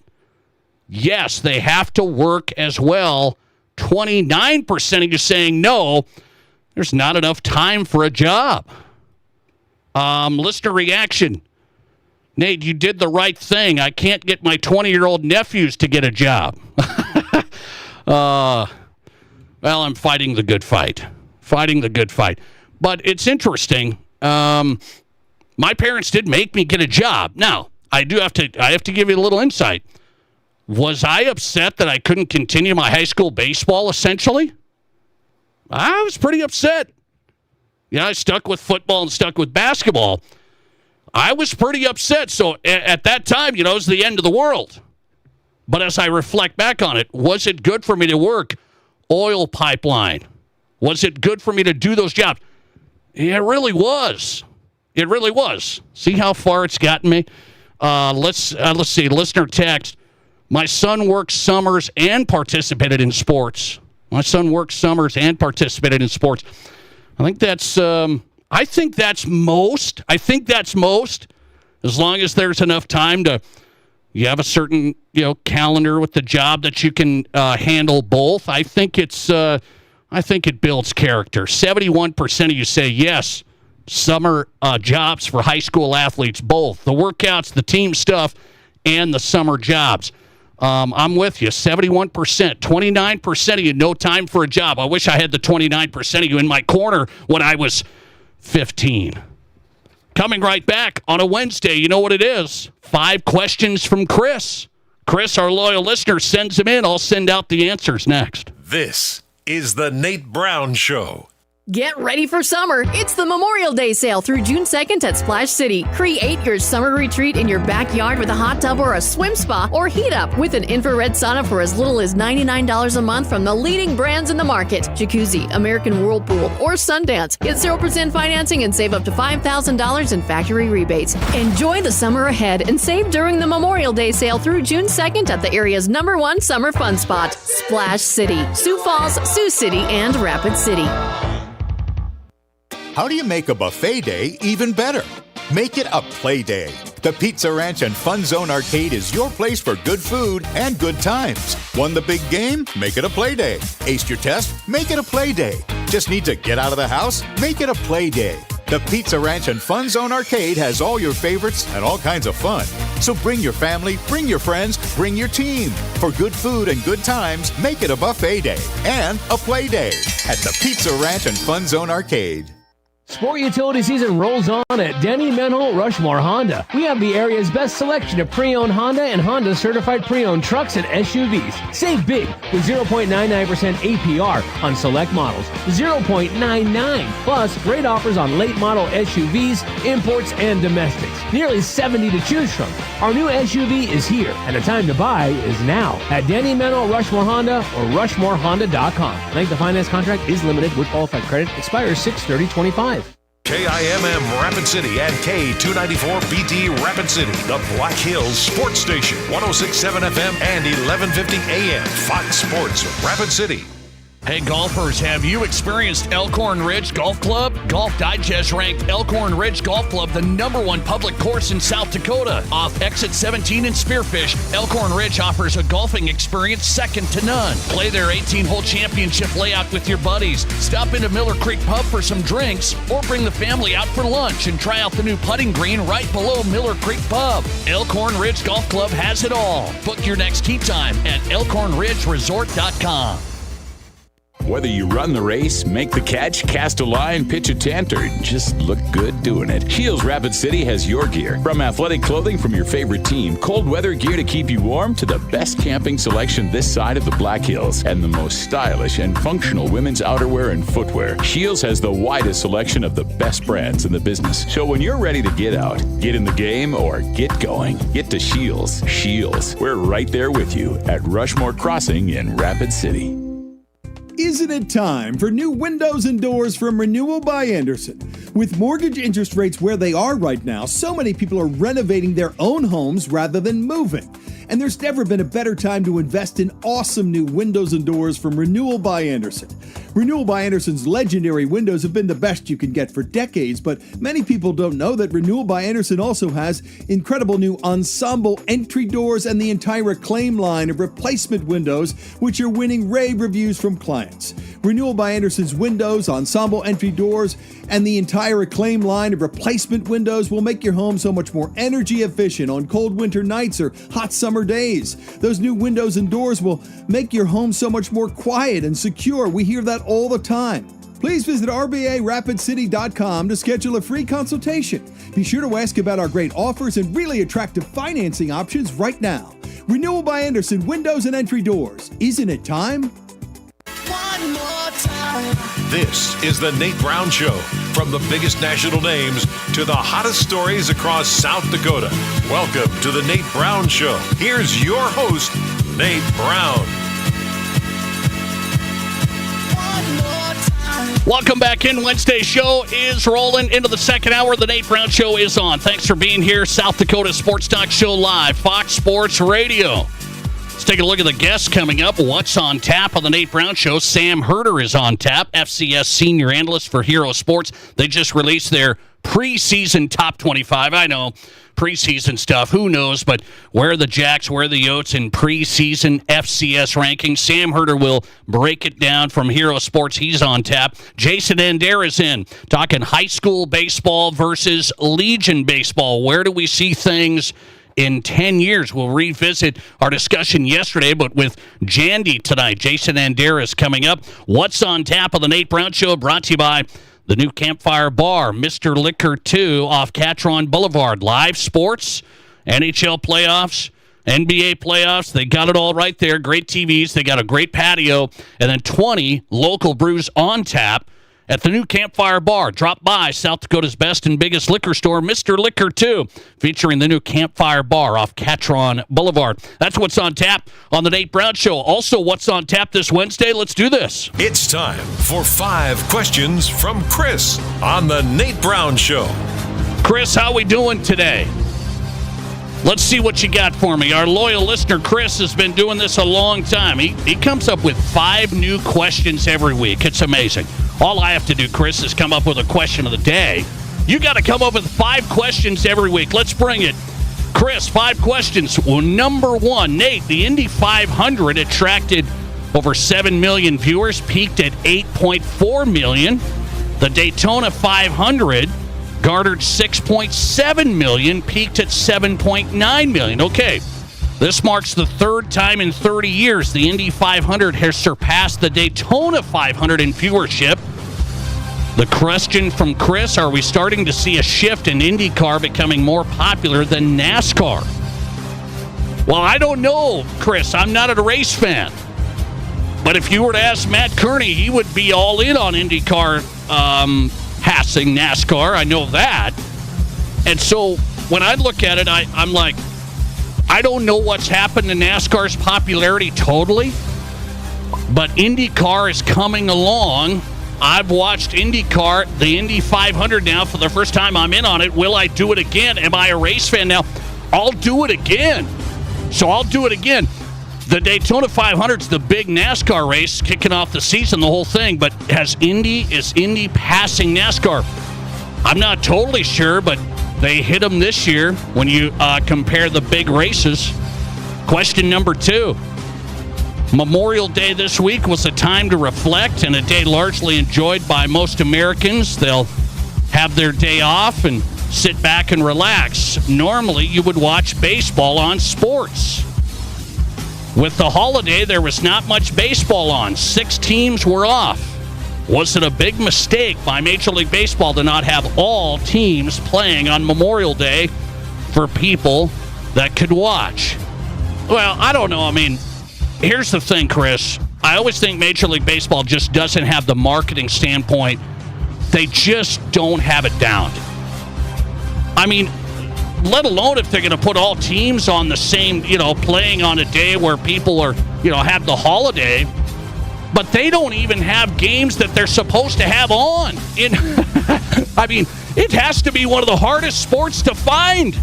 yes, they have to work as well. 29% of you saying no, there's not enough time for a job. Listener reaction. Nate, you did the right thing. I can't get my 20-year-old nephews to get a job. Well, I'm fighting the good fight. But it's interesting. My parents did make me get a job. Now, I have to give you a little insight. Was I upset that I couldn't continue my high school baseball, essentially? I was pretty upset. I stuck with football and stuck with basketball. I was pretty upset. So at that time, it was the end of the world. But as I reflect back on it, was it good for me to work oil pipeline? Was it good for me to do those jobs? It really was. It really was. See how far it's gotten me? Let's see. Listener text. My son works summers and participated in sports. I think that's most. As long as there's enough time to, you have a certain calendar with the job that you can handle both. I think it builds character. 71% of you say yes. Summer jobs for high school athletes, both the workouts, the team stuff, and the summer jobs. I'm with you. 71%, 29% of you no time for a job. I wish I had the 29% of you in my corner when I was 15. Coming right back on a Wednesday, you know what it is? 5 questions from Chris. Chris, our loyal listener, sends them in. I'll send out the answers next. This is the Nate Brown Show. Get ready for summer. It's the Memorial Day sale through June 2nd at Splash City. Create your summer retreat in your backyard with a hot tub or a swim spa, or heat up with an infrared sauna for as little as $99 a month from the leading brands in the market. Jacuzzi, American Whirlpool, or Sundance. Get 0% financing and save up to $5,000 in factory rebates. Enjoy the summer ahead and save during the Memorial Day sale through June 2nd at the area's #1 summer fun spot, Splash City. Sioux Falls, Sioux City, and Rapid City. How do you make a buffet day even better? Make it a play day. The Pizza Ranch and Fun Zone Arcade is your place for good food and good times. Won the big game? Make it a play day. Aced your test? Make it a play day. Just need to get out of the house? Make it a play day. The Pizza Ranch and Fun Zone Arcade has all your favorites and all kinds of fun. So bring your family, bring your friends, bring your team. For good food and good times, make it a buffet day and a play day at the Pizza Ranch and Fun Zone Arcade. Sport utility season rolls on at Denny Menhol Rushmore Honda. We have the area's best selection of pre-owned Honda and Honda certified pre-owned trucks and SUVs. Save big with 0.99% APR on select models. 0.99 plus great offers on late model SUVs, imports, and domestics. Nearly 70 to choose from. Our new SUV is here, and the time to buy is now at Denny Menhol Rushmore Honda or RushmoreHonda.com. Length of finance contract is limited with qualified credit. Expires 6/30/25. KIMM Rapid City and K294BT Rapid City, the Black Hills Sports Station, 106.7 FM and 1150 AM, Fox Sports Rapid City. Hey golfers, have you experienced Elkhorn Ridge Golf Club? Golf Digest ranked Elkhorn Ridge Golf Club the #1 public course in South Dakota. Off Exit 17 in Spearfish, Elkhorn Ridge offers a golfing experience second to none. Play their 18-hole championship layout with your buddies. Stop into Miller Creek Pub for some drinks, or bring the family out for lunch and try out the new putting green right below Miller Creek Pub. Elkhorn Ridge Golf Club has it all. Book your next tee time at elkhornridgeresort.com. Whether you run the race, make the catch, cast a line, pitch a tent, or just look good doing it, Shields Rapid City has your gear. From athletic clothing from your favorite team, cold weather gear to keep you warm, to the best camping selection this side of the Black Hills, and the most stylish and functional women's outerwear and footwear, Shields has the widest selection of the best brands in the business. So when you're ready to get out, get in the game, or get going, get to Shields. Shields, we're right there with you at Rushmore Crossing in Rapid City. Isn't it time for new windows and doors from Renewal by Anderson? With mortgage interest rates where they are right now, so many people are renovating their own homes rather than moving. And there's never been a better time to invest in awesome new windows and doors from Renewal by Anderson. Renewal by Anderson's legendary windows have been the best you can get for decades, but many people don't know that Renewal by Anderson also has incredible new ensemble entry doors and the entire Acclaim line of replacement windows, which are winning rave reviews from clients. Renewal by Anderson's windows, ensemble entry doors, and the entire Acclaim line of replacement windows will make your home so much more energy efficient on cold winter nights or hot summer days. Those new windows and doors will make your home so much more quiet and secure. We hear that all the time. Please visit RBARapidCity.com to schedule a free consultation. Be sure to ask about our great offers and really attractive financing options right now. Renewal by Anderson Windows and Entry Doors. Isn't it time? One more time. This is the Nate Brown Show. From the biggest national names to the hottest stories across South Dakota. Welcome to the Nate Brown Show. Here's your host, Nate Brown. Welcome back in. Wednesday's show is rolling into the second hour. The Nate Brown Show is on. Thanks for being here. South Dakota Sports Talk Show Live, Fox Sports Radio. Let's take a look at the guests coming up. What's on tap on the Nate Brown Show? Sam Herder is on tap, FCS senior analyst for Hero Sports. They just released their preseason top 25. I know, preseason stuff, who knows, but where are the Jacks, where are the Yotes in preseason FCS rankings? Sam Herder will break it down from Hero Sports. He's on tap. Jason Andera is in, talking high school baseball versus Legion baseball. Where do we see things in 10 years? We'll revisit our discussion yesterday, but with Jandy tonight. Jason Andera is coming up. What's on tap on the Nate Brown Show, brought to you by the new Campfire Bar, Mr. Liquor 2 off Catron Boulevard. Live sports, NHL playoffs, NBA playoffs. They got it all right there. Great TVs. They got a great patio. And then 20 local brews on tap at the new Campfire Bar. Drop by South Dakota's best and biggest liquor store, Mr. Liquor 2, featuring the new Campfire Bar off Catron Boulevard. That's what's on tap on the Nate Brown Show. Also, what's on tap this Wednesday? Let's do this. It's time for 5 questions from Chris on the Nate Brown Show. Chris, how we doing today? Let's see what you got for me. Our loyal listener, Chris, has been doing this a long time. He comes up with 5 new questions every week. It's amazing. All I have to do, Chris, is come up with a question of the day. You got to come up with 5 questions every week. Let's bring it. Chris, 5 questions. Well, number 1, Nate, the Indy 500 attracted over 7 million viewers, peaked at 8.4 million. The Daytona 500 garnered 6.7 million, peaked at 7.9 million. Okay, this marks the 3rd time in 30 years the Indy 500 has surpassed the Daytona 500 in viewership. The question from Chris, are we starting to see a shift in IndyCar becoming more popular than NASCAR? Well, I don't know, Chris. I'm not a race fan. But if you were to ask Matt Kearney, he would be all in on IndyCar passing NASCAR. I know that. And so when I look at it, I'm like, I don't know what's happened to NASCAR's popularity totally, but IndyCar is coming along. I've watched IndyCar, the Indy 500 now for the first time. I'm in on it. Will I do it again? Am I a race fan now? I'll do it again. So I'll do it again. The Daytona 500 is the big NASCAR race kicking off the season, the whole thing. But is Indy passing NASCAR? I'm not totally sure, but they hit them this year when you compare the big races. Question number 2. Memorial Day this week was a time to reflect and a day largely enjoyed by most Americans. They'll have their day off and sit back and relax. Normally, you would watch baseball on sports. With the holiday, there was not much baseball on. 6 teams were off. Was it a big mistake by Major League Baseball to not have all teams playing on Memorial Day for people that could watch? Well, I don't know. I mean, here's the thing, Chris. I always think Major League Baseball just doesn't have the marketing standpoint. They just don't have it down. I mean, let alone if they're going to put all teams on the same, playing on a day where people are, have the holiday. But they don't even have games that they're supposed to have on. I mean, it has to be one of the hardest sports to find.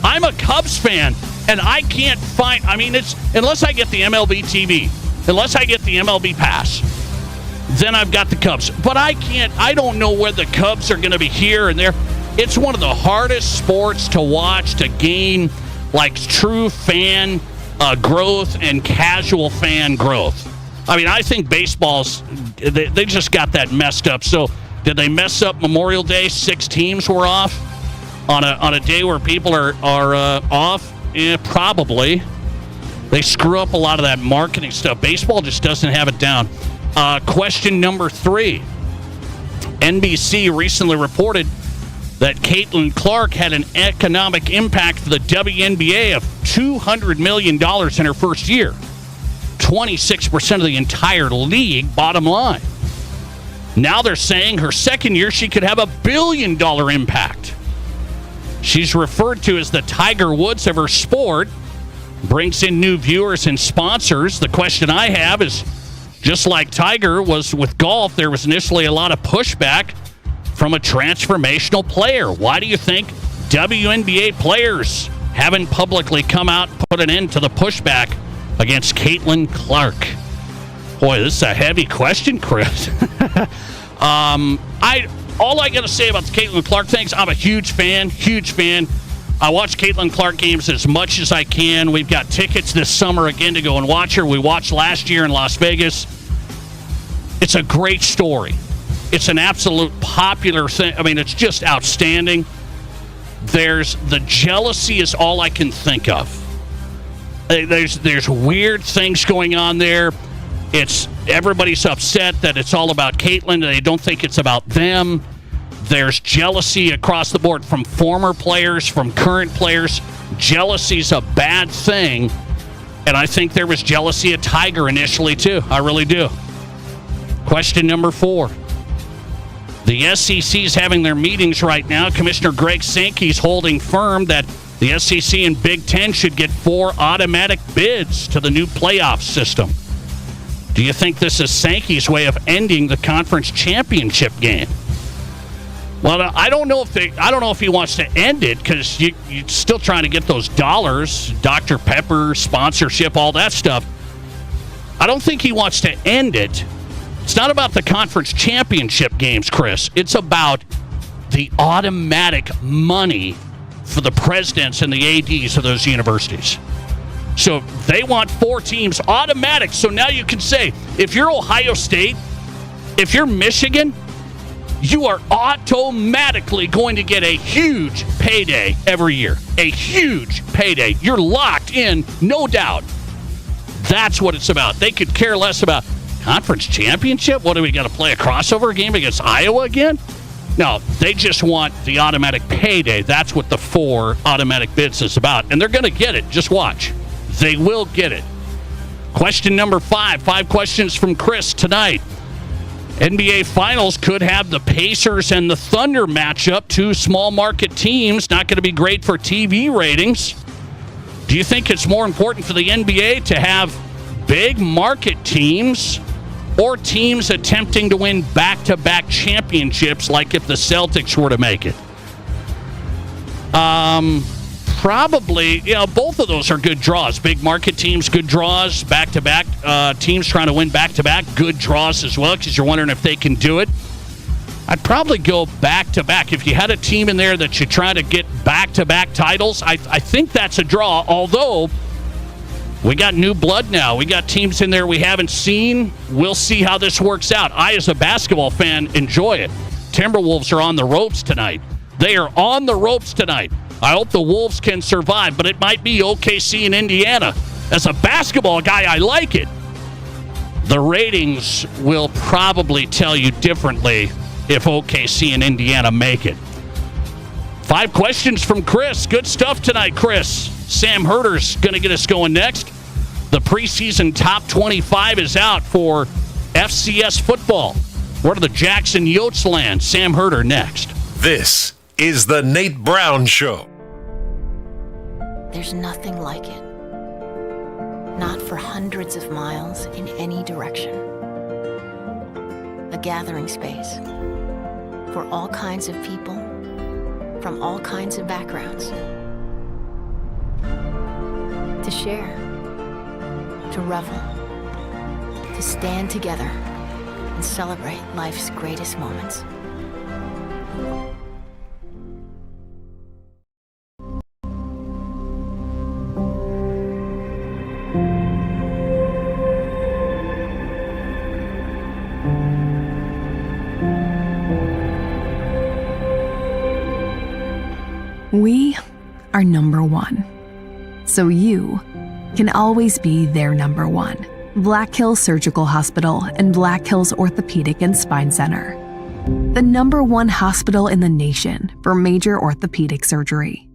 I'm a Cubs fan, and I can't find, it's, unless I get the MLB TV, unless I get the MLB Pass, then I've got the Cubs. But I don't know where the Cubs are going to be here and there. It's one of the hardest sports to watch, to gain, true fan growth and casual fan growth. I think baseball's, they just got that messed up. So did they mess up Memorial Day? 6 teams were off on a day where people are off? Yeah, probably. They screw up a lot of that marketing stuff. Baseball just doesn't have it down. Question number 3. NBC recently reported that Caitlin Clark had an economic impact for the WNBA of $200 million in her first year. 26% of the entire league, bottom line. Now they're saying her second year she could have $1 billion impact. She's referred to as the Tiger Woods of her sport, brings in new viewers and sponsors. The question I have is, just like Tiger was with golf, there was initially a lot of pushback from a transformational player. Why do you think WNBA players haven't publicly come out and put an end to the pushback against Caitlin Clark. Boy, this is a heavy question, Chris. All I got to say about the Caitlin Clark things, I'm a huge fan. I watch Caitlin Clark games as much as I can. We've got tickets this summer again to go and watch her. We watched last year in Las Vegas. It's a great story. It's an absolute popular thing. I mean, it's just outstanding. The jealousy is all I can think of. There's weird things going on there. Everybody's upset that it's all about Caitlin, and they don't think it's about them. There's jealousy across the board from former players, from current players. Jealousy's a bad thing, and I think there was jealousy at Tiger initially, too. I really do. Question number 4. The SEC is having their meetings right now. Commissioner Greg Sankey's holding firm that the SEC and Big Ten should get 4 automatic bids to the new playoff system. Do you think this is Sankey's way of ending the conference championship game? Well, I don't know if he wants to end it, because you're still trying to get those dollars, Dr. Pepper, sponsorship, all that stuff. I don't think he wants to end it. It's not about the conference championship games, Chris. It's about the automatic money for the presidents and the ADs of those universities. So they want 4 teams automatic. So now you can say, if you're Ohio State, if you're Michigan, you are automatically going to get a huge payday every year. A huge payday. You're locked in, no doubt. That's what it's about. They could care less about conference championship. What, do we got to play a crossover game against Iowa again? No, they just want the automatic payday. That's what the 4 automatic bids is about. And they're going to get it. Just watch. They will get it. Question number 5. 5 questions from Chris tonight. NBA Finals could have the Pacers and the Thunder matchup. 2 small market teams. Not going to be great for TV ratings. Do you think it's more important for the NBA to have big market teams or teams attempting to win back-to-back championships, like if the Celtics were to make it? Probably, both of those are good draws. Big market teams, good draws. Back-to-back teams trying to win back-to-back, good draws as well, because you're wondering if they can do it. I'd probably go back-to-back. If you had a team in there that you try to get back-to-back titles, I think that's a draw, although we got new blood now. We got teams in there we haven't seen. We'll see how this works out. I, as a basketball fan, enjoy it. Timberwolves are on the ropes tonight. They are on the ropes tonight. I hope the Wolves can survive, but it might be OKC and Indiana. As a basketball guy, I like it. The ratings will probably tell you differently if OKC and Indiana make it. 5 questions from Chris. Good stuff tonight, Chris. Sam Herder's going to get us going next. The preseason top 25 is out for FCS football. Where do the Jackson Yotes land? Sam Herder next. This is the Nate Brown Show. There's nothing like it. Not for hundreds of miles in any direction. A gathering space for all kinds of people from all kinds of backgrounds. To share, to revel, to stand together and celebrate life's greatest moments. We are number 1. So you can always be their number 1. Black Hills Surgical Hospital and Black Hills Orthopedic and Spine Center. The number 1 hospital in the nation for major orthopedic surgery.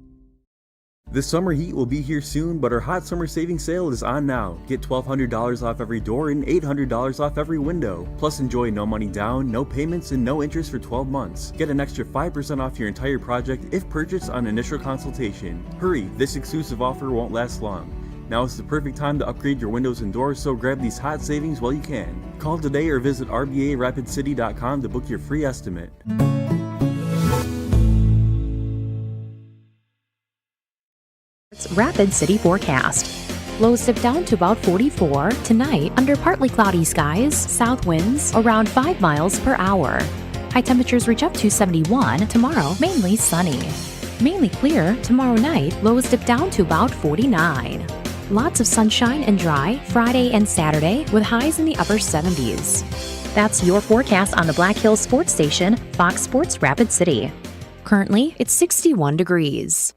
The summer heat will be here soon, but our hot summer savings sale is on now. Get $1,200 off every door and $800 off every window. Plus enjoy no money down, no payments, and no interest for 12 months. Get an extra 5% off your entire project if purchased on initial consultation. Hurry, this exclusive offer won't last long. Now is the perfect time to upgrade your windows and doors, so grab these hot savings while you can. Call today or visit RBARapidCity.com to book your free estimate. Rapid City Forecast. Lows dip down to about 44. Tonight, under partly cloudy skies, south winds around 5 miles per hour. High temperatures reach up to 71. Tomorrow, mainly sunny. Mainly clear tomorrow night, lows dip down to about 49. Lots of sunshine and dry Friday and Saturday with highs in the upper 70s. That's your forecast on the Black Hills Sports Station, Fox Sports Rapid City. Currently, it's 61 degrees.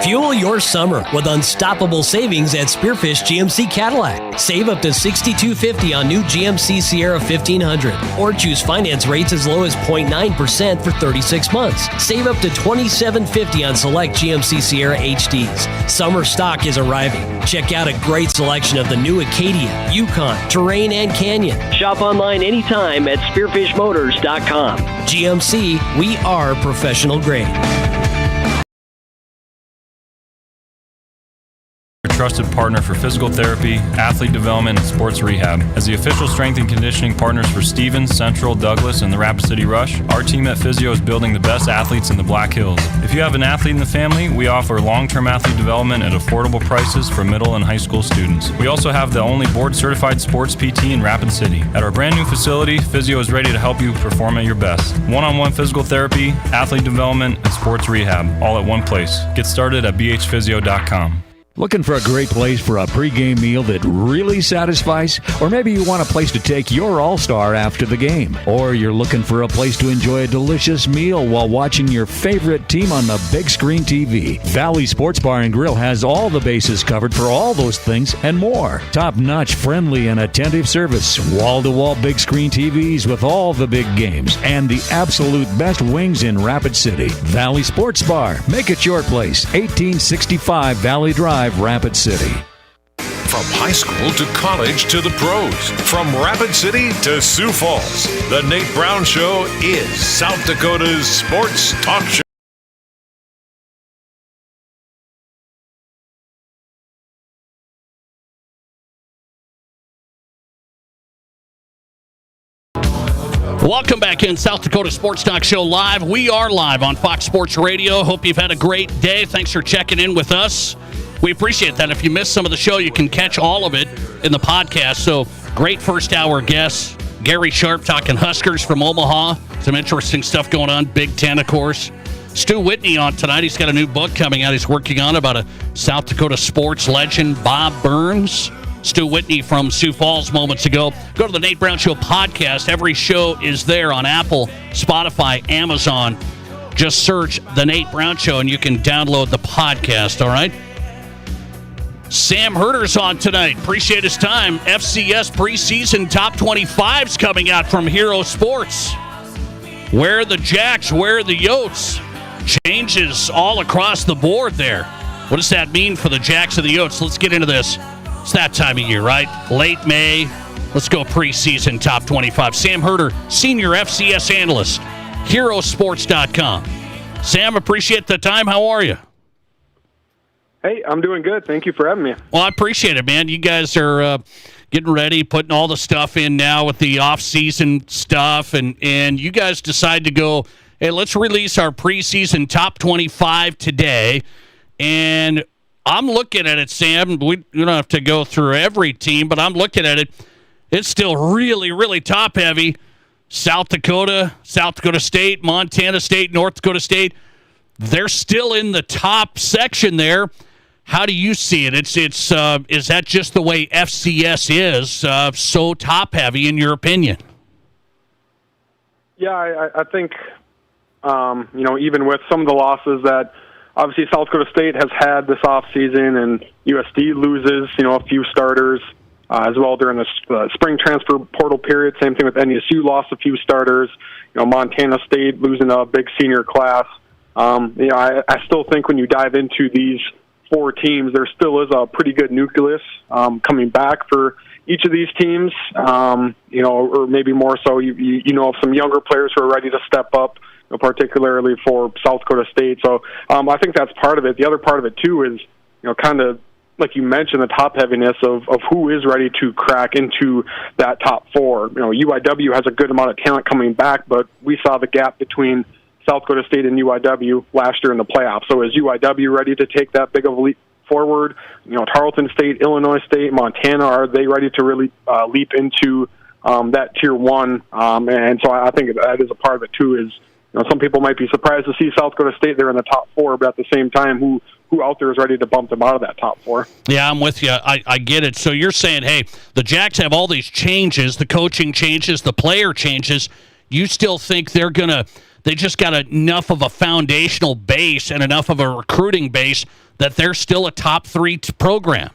Fuel your summer with unstoppable savings at Spearfish GMC Cadillac. Save up to $6,250 on new GMC Sierra 1500 or choose finance rates as low as 0.9% for 36 months. Save up to $2,750 on select GMC Sierra HDs. Summer stock is arriving. Check out a great selection of the new Acadia, Yukon, Terrain, and Canyon. Shop online anytime at spearfishmotors.com. GMC, we are professional grade. Trusted partner for physical therapy, athlete development, and sports rehab. As the official strength and conditioning partners for Stevens, Central, Douglas, and the Rapid City Rush, our team at Physio is building the best athletes in the Black Hills. If you have an athlete in the family, we offer long-term athlete development at affordable prices for middle and high school students. We also have the only board-certified sports PT in Rapid City. At our brand new facility, Physio is ready to help you perform at your best. One-on-one physical therapy, athlete development, and sports rehab, all at one place. Get started at bhphysio.com. Looking for a great place for a pregame meal that really satisfies? Or maybe you want a place to take your all-star after the game. Or you're looking for a place to enjoy a delicious meal while watching your favorite team on the big screen TV. Valley Sports Bar and Grill has all the bases covered for all those things and more. Top-notch, friendly, and attentive service. Wall-to-wall big screen TVs with all the big games. And the absolute best wings in Rapid City. Valley Sports Bar. Make it your place. 1865 Valley Drive, Rapid City. From high school to college to the pros, from Rapid City to Sioux Falls, the Nate Brown Show is South Dakota's sports talk show. Welcome back in South Dakota Sports Talk Show Live. We are live on Fox Sports Radio. Hope you've had a great day. Thanks for checking in with us. We appreciate that. If you missed some of the show, you can catch all of it in the podcast. So, great first hour guests. Gary Sharp talking Huskers from Omaha. Some interesting stuff going on. Big Ten, of course. Stu Whitney on tonight. He's got a new book coming out he's working on about a South Dakota sports legend, Bob Burns. Stu Whitney from Sioux Falls moments ago. Go to the Nate Brown Show podcast. Every show is there on Apple, Spotify, Amazon. Just search The Nate Brown Show and you can download the podcast, all right? Sam Herder's on tonight. Appreciate his time. FCS preseason top 25's coming out from Hero Sports. Where are the Jacks? Where are the Yotes? Changes all across the board there. What does that mean for the Jacks and the Yotes? Let's get into this. It's that time of year, right? Late May. Let's go preseason top 25. Sam Herder, senior FCS analyst, herosports.com. Sam, appreciate the time. How are you? Hey, I'm doing good. Thank you for having me. Well, I appreciate it, man. You guys are getting ready, putting all the stuff in now with the off-season stuff, and you guys decide to go, hey, let's release our preseason top 25 today. And I'm looking at it, Sam. We don't have to go through every team, but I'm looking at it. It's still really, really top-heavy. South Dakota State, Montana State, North Dakota State. They're still in the top section there. How do you see it? Is that just the way FCS is, so top-heavy in your opinion? Yeah, I think, even with some of the losses that obviously South Dakota State has had this offseason, and USD loses, a few starters as well during the spring transfer portal period. Same thing with NSU, lost a few starters. Montana State losing a big senior class. I still think when you dive into these four teams, there still is a pretty good nucleus coming back for each of these teams, or maybe more so, of some younger players who are ready to step up, particularly for South Dakota State. So I think that's part of it. The other part of it, too, is, kind of like you mentioned, the top-heaviness of who is ready to crack into that top four. UIW has a good amount of talent coming back, but we saw the gap between South Dakota State and UIW last year in the playoffs. So is UIW ready to take that big of a leap forward? Tarleton State, Illinois State, Montana, are they ready to really leap into that Tier 1? And so I think that is a part of it, too, is some people might be surprised to see South Dakota State there in the top 4, but at the same time, who out there is ready to bump them out of that top 4? Yeah, I'm with you. I get it. So you're saying, hey, the Jacks have all these changes, the coaching changes, the player changes. You still think they just got enough of a foundational base and enough of a recruiting base that they're still a top 3 program?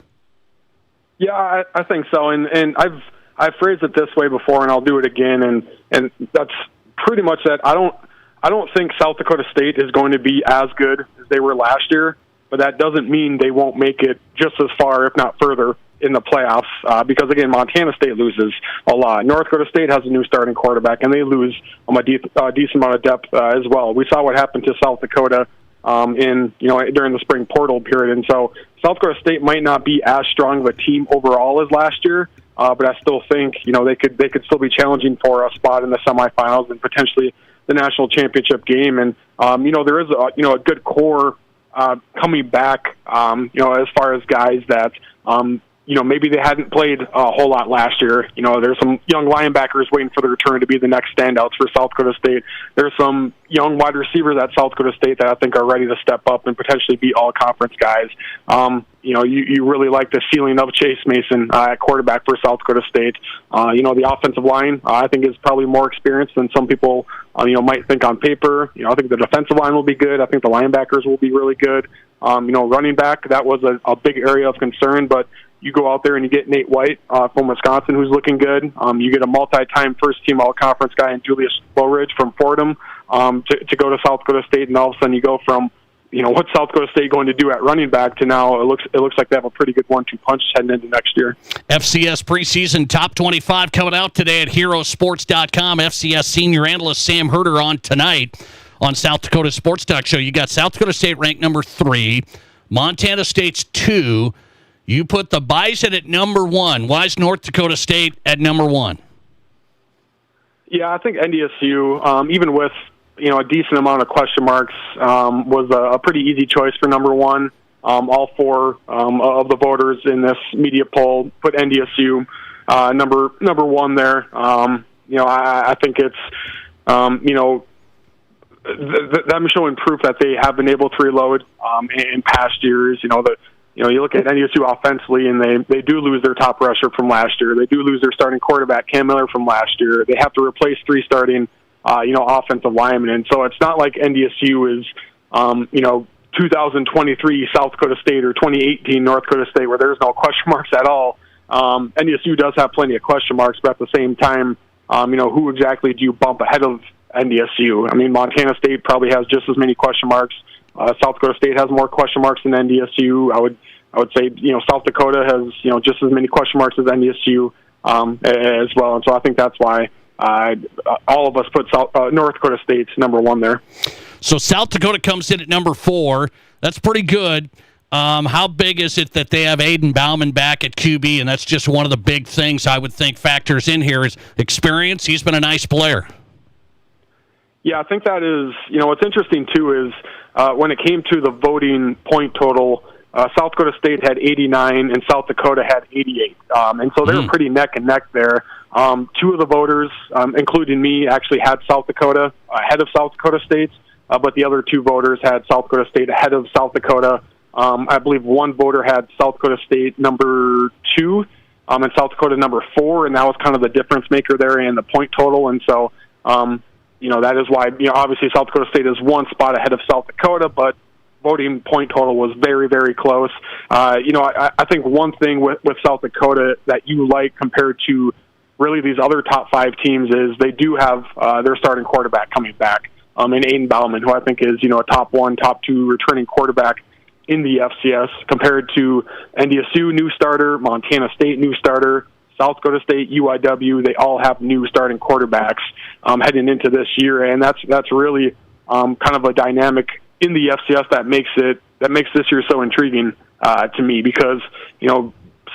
Yeah, I think so. And I've phrased it this way before, and I'll do it again. And that's pretty much that. I don't think South Dakota State is going to be as good as they were last year, but that doesn't mean they won't make it just as far, if not further, in the playoffs. Because, again, Montana State loses a lot. North Dakota State has a new starting quarterback, and they lose a decent amount of depth as well. We saw what happened to South Dakota during the spring portal period. And so South Dakota State might not be as strong of a team overall as last year, but I still think they could still be challenging for a spot in the semifinals and potentially the national championship game. And there is a good core coming back. As far as guys that maybe they hadn't played a whole lot last year. There's some young linebackers waiting for the return to be the next standouts for South Dakota State. There's some young wide receivers at South Dakota State that I think are ready to step up and potentially be all-conference guys. You really like the ceiling of Chase Mason at quarterback for South Dakota State. The offensive line, I think, is probably more experienced than some people might think on paper. I think the defensive line will be good. I think the linebackers will be really good. Running back, that was a big area of concern, but you go out there and you get Nate White from Wisconsin, who's looking good. You get a multi-time first-team all-conference guy in Julius Bowridge from Fordham to go to South Dakota State, and all of a sudden you go from what's South Dakota State going to do at running back to now it looks like they have a pretty good 1-2 punch heading into next year. FCS preseason top 25 coming out today at herosports.com. FCS senior analyst Sam Herder on tonight on South Dakota Sports Talk Show. You got South Dakota State ranked number 3, Montana State's 2. You put the Bison at number 1. Why is North Dakota State at number 1? Yeah, I think NDSU, even with a decent amount of question marks, was a pretty easy choice for number 1. All 4 of the voters in this media poll put NDSU number 1 there. I think it's them showing proof that they have been able to reload in past years. You look at NDSU offensively, and they do lose their top rusher from last year. They do lose their starting quarterback, Cam Miller, from last year. They have to replace 3 starting, offensive linemen. And so it's not like NDSU is, 2023 South Dakota State or 2018 North Dakota State where there's no question marks at all. NDSU does have plenty of question marks, but at the same time, who exactly do you bump ahead of NDSU? I mean, Montana State probably has just as many question marks. South Dakota State has more question marks than NDSU. I would say, South Dakota has, just as many question marks as NDSU as well. And so I think that's why all of us put North Dakota State's number 1 there. So South Dakota comes in at number 4. That's pretty good. How big is it that they have Aiden Bauman back at QB? And that's just one of the big things I would think factors in here is experience. He's been a nice player. Yeah, I think that is, what's interesting, too, is when it came to the voting point total, South Dakota State had 89 and South Dakota had 88. And so they were pretty neck and neck there. 2 of the voters, including me, actually had South Dakota ahead of South Dakota State, but the other 2 voters had South Dakota State ahead of South Dakota. I believe 1 voter had South Dakota State number 2 and South Dakota number 4, and that was kind of the difference maker there in the point total. And so, that is why, obviously South Dakota State is 1 spot ahead of South Dakota, but voting point total was very, very close. I think one thing with South Dakota that you like compared to really these other top 5 teams is they do have their starting quarterback coming back, in Aiden Bauman, who I think is, a top 1, top 2 returning quarterback in the FCS compared to NDSU, new starter, Montana State, new starter, South Dakota State, UIW. They all have new starting quarterbacks heading into this year, and that's really kind of a dynamic in the FCS that makes this year so intriguing to me because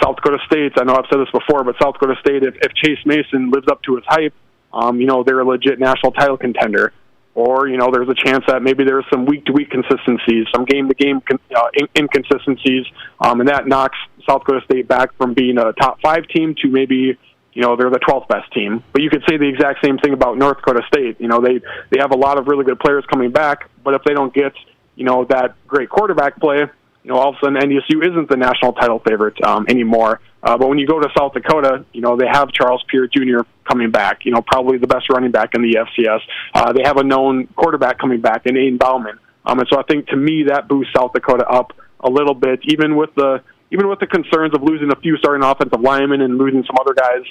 South Dakota State. I know I've said this before, but South Dakota State, if Chase Mason lives up to his hype, they're a legit national title contender. or, there's a chance that maybe there's some week-to-week consistencies, some game-to-game inconsistencies, and that knocks South Dakota State back from being a top 5 team to maybe, they're the 12th best team. But you could say the exact same thing about North Dakota State. They have a lot of really good players coming back, but if they don't get, that great quarterback play, all of a sudden NDSU isn't the national title favorite anymore. But when you go to South Dakota, they have Charles Pierre Jr. coming back, probably the best running back in the FCS. They have a known quarterback coming back in Aiden Bauman. And so I think, to me, that boosts South Dakota up a little bit, even with the concerns of losing a few starting offensive linemen and losing some other guys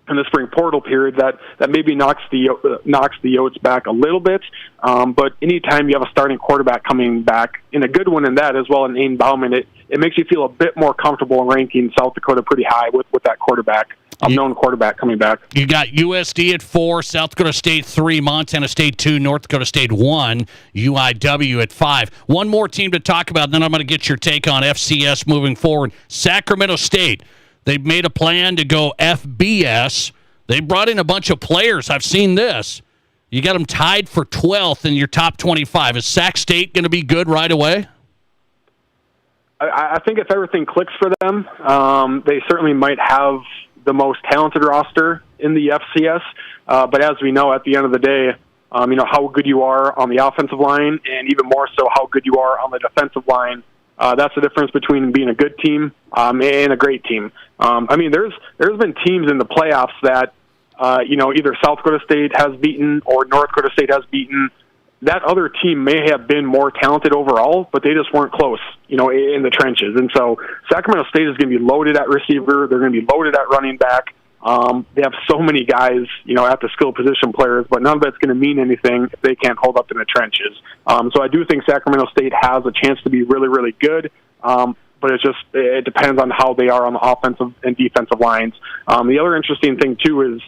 in the spring portal period, that maybe knocks the Yotes back a little bit. But anytime you have a starting quarterback coming back, in a good one in that as well, in Aiden Bauman, it makes you feel a bit more comfortable in ranking South Dakota pretty high with that quarterback, known quarterback coming back. You got USD at 4, South Dakota State 3, Montana State 2, North Dakota State 1, UIW at 5. One more team to talk about, then I'm going to get your take on FCS moving forward. Sacramento State. They've made a plan to go FBS. They brought in a bunch of players. I've seen this. You got them tied for 12th in your top 25. Is Sac State going to be good right away? I think if everything clicks for them, they certainly might have the most talented roster in the FCS. But as we know, at the end of the day, how good you are on the offensive line, and even more so how good you are on the defensive line. That's the difference between being a good team and a great team. There's been teams in the playoffs that either South Dakota State has beaten or North Dakota State has beaten. That other team may have been more talented overall, but they just weren't close, in the trenches. And so Sacramento State is going to be loaded at receiver. They're going to be loaded at running back. They have so many guys, at the skill position players, but none of that's going to mean anything if they can't hold up in the trenches. So I do think Sacramento State has a chance to be really, really good. But it depends on how they are on the offensive and defensive lines. The other interesting thing too is,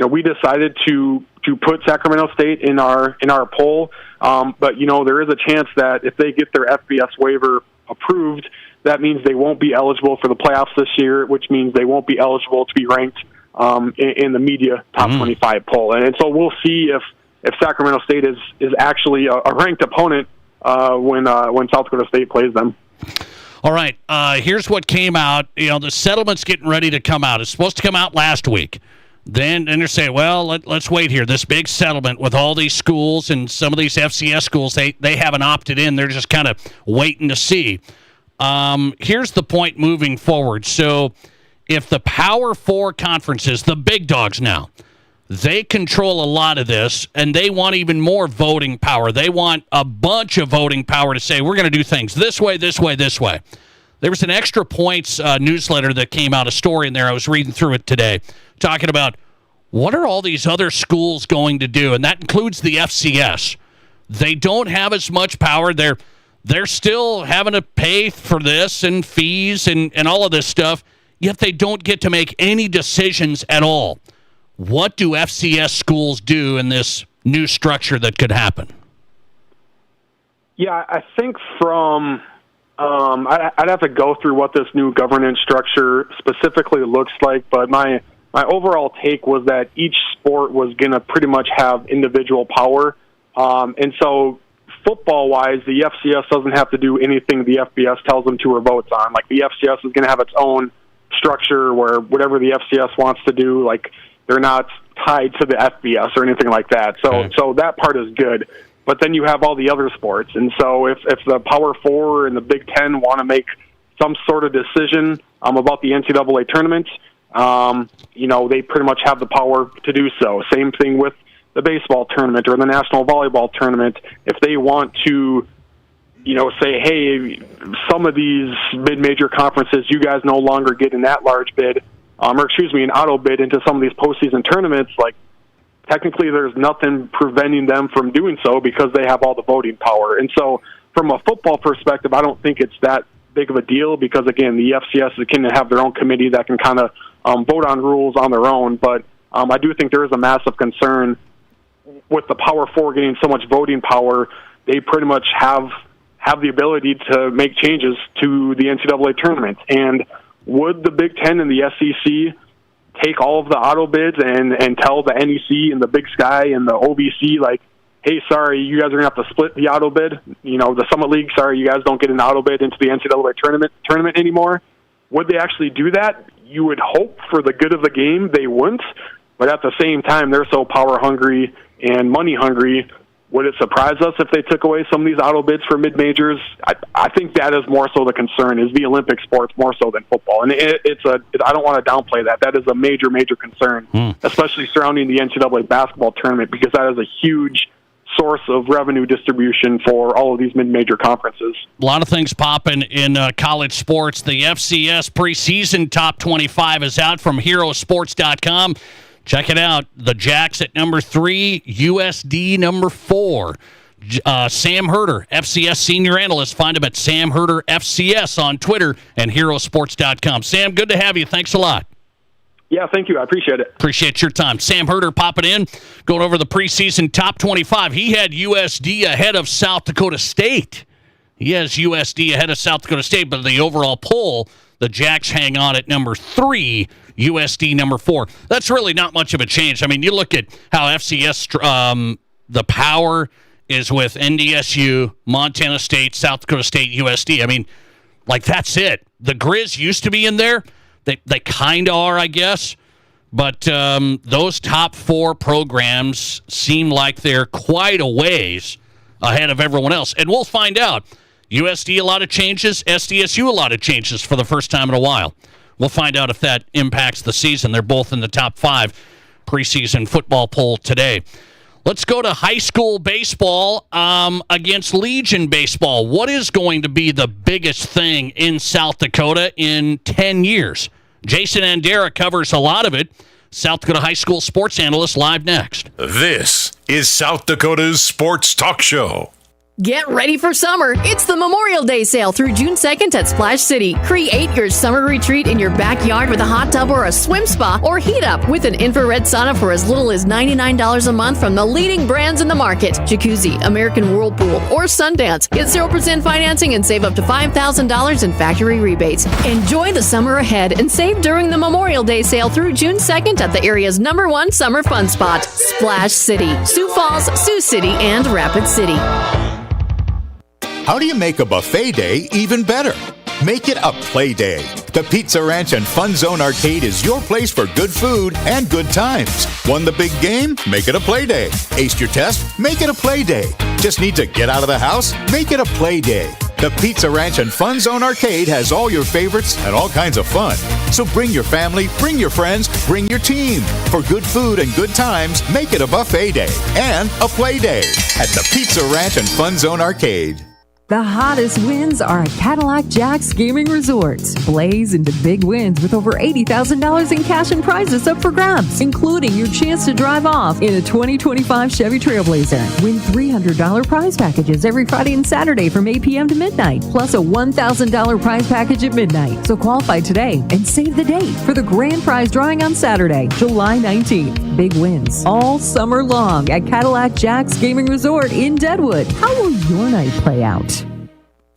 we decided to put Sacramento State in our poll. But there is a chance that if they get their FBS waiver approved, that means they won't be eligible for the playoffs this year, which means they won't be eligible to be ranked in the media top 25 poll. And so we'll see if Sacramento State is actually a ranked opponent when South Dakota State plays them. All right, here's what came out. The settlement's getting ready to come out. It's supposed to come out last week. Then they're saying, well, let's wait here. This big settlement with all these schools and some of these FCS schools, they haven't opted in. They're just kind of waiting to see. Here's the point moving forward. So if the Power 4 conferences, the big dogs now, they control a lot of this, and they want even more voting power. They want a bunch of voting power to say, we're going to do things this way, this way, this way. There was an Extra Points newsletter that came out, a story in there. I was reading through it today, talking about what are all these other schools going to do, and that includes the FCS. They don't have as much power. They're still having to pay for this and fees and all of this stuff, yet they don't get to make any decisions at all. What do FCS schools do in this new structure that could happen? Yeah, I think from I'd have to go through what this new governance structure specifically looks like, but my overall take was that each sport was going to pretty much have individual power. And so football-wise, the FCS doesn't have to do anything the FBS tells them to or votes on. Like, the FCS is going to have its own structure where whatever the FCS wants to do, like, they're not tied to the FBS or anything like that. So that part is good. But then you have all the other sports. And so if the Power 4 and the Big Ten want to make some sort of decision about the NCAA tournament, they pretty much have the power to do so. Same thing with the baseball tournament or the national volleyball tournament. If they want to, say, hey, some of these mid-major conferences, you guys no longer get in that large bid, an auto bid into some of these postseason tournaments, like, technically there's nothing preventing them from doing so because they have all the voting power. And so from a football perspective, I don't think it's that big of a deal because, again, the FCS can have their own committee that can kind of vote on rules on their own. But I do think there is a massive concern with the Power 4 getting so much voting power. They pretty much have the ability to make changes to the NCAA tournament. And would the Big Ten and the SEC take all of the auto bids and tell the NEC and the Big Sky and the OVC, like, hey, sorry, you guys are going to have to split the auto bid. The Summit League, sorry, you guys don't get an auto bid into the NCAA tournament anymore. Would they actually do that? You would hope for the good of the game they wouldn't, but at the same time, they're so power hungry and money hungry. Would it surprise us if they took away some of these auto bids for mid-majors? I think that is more so the concern, is the Olympic sports more so than football. And I don't want to downplay that. That is a major, major concern, especially surrounding the NCAA basketball tournament, because that is a huge source of revenue distribution for all of these mid-major conferences. A lot of things popping in college sports. The FCS preseason top 25 is out from herosports.com. Check it out. The Jacks at number 3, USD number 4. Sam Herder, FCS senior analyst. Find him at Sam Herder FCS on Twitter and herosports.com. Sam, good to have you. Thanks a lot. Yeah, thank you. I appreciate it. Appreciate your time. Sam Herder popping in, going over the preseason top 25. He had USD ahead of South Dakota State. He has USD ahead of South Dakota State, but the overall poll, the Jacks hang on at number 3, USD number 4. That's really not much of a change. I mean, you look at how FCS, the power is with NDSU, Montana State, South Dakota State, USD. I mean, that's it. The Grizz used to be in there. They kind of are, I guess. But those top 4 programs seem like they're quite a ways ahead of everyone else. And we'll find out. USD, a lot of changes. SDSU, a lot of changes for the first time in a while. We'll find out if that impacts the season. They're both in the top 5 preseason football poll today. Let's go to high school baseball against Legion baseball. What is going to be the biggest thing in South Dakota in 10 years? Jason Andera covers a lot of it. South Dakota high school sports analyst live next. This is South Dakota's Sports Talk Show. Get ready for summer. It's the Memorial Day sale through June 2nd at Splash City. Create your summer retreat in your backyard with a hot tub or a swim spa, or heat up with an infrared sauna for as little as $99 a month from the leading brands in the market. Jacuzzi, American Whirlpool, or Sundance. Get 0% financing and save up to $5,000 in factory rebates. Enjoy the summer ahead and save during the Memorial Day sale through June 2nd at the area's #1 summer fun spot, Splash City. Sioux Falls, Sioux City, and Rapid City. How do you make a buffet day even better? Make it a play day. The Pizza Ranch and Fun Zone Arcade is your place for good food and good times. Won the big game? Make it a play day. Aced your test? Make it a play day. Just need to get out of the house? Make it a play day. The Pizza Ranch and Fun Zone Arcade has all your favorites and all kinds of fun. So bring your family, bring your friends, bring your team. For good food and good times, make it a buffet day and a play day at the Pizza Ranch and Fun Zone Arcade. The hottest wins are at Cadillac Jack's Gaming Resorts. Blaze into big wins with over $80,000 in cash and prizes up for grabs, including your chance to drive off in a 2025 Chevy Trailblazer. Win $300 prize packages every Friday and Saturday from 8 p.m. to midnight, plus a $1,000 prize package at midnight. So qualify today and save the date for the grand prize drawing on Saturday, July 19th. Big wins all summer long at Cadillac Jack's Gaming Resort in Deadwood. How will your night play out?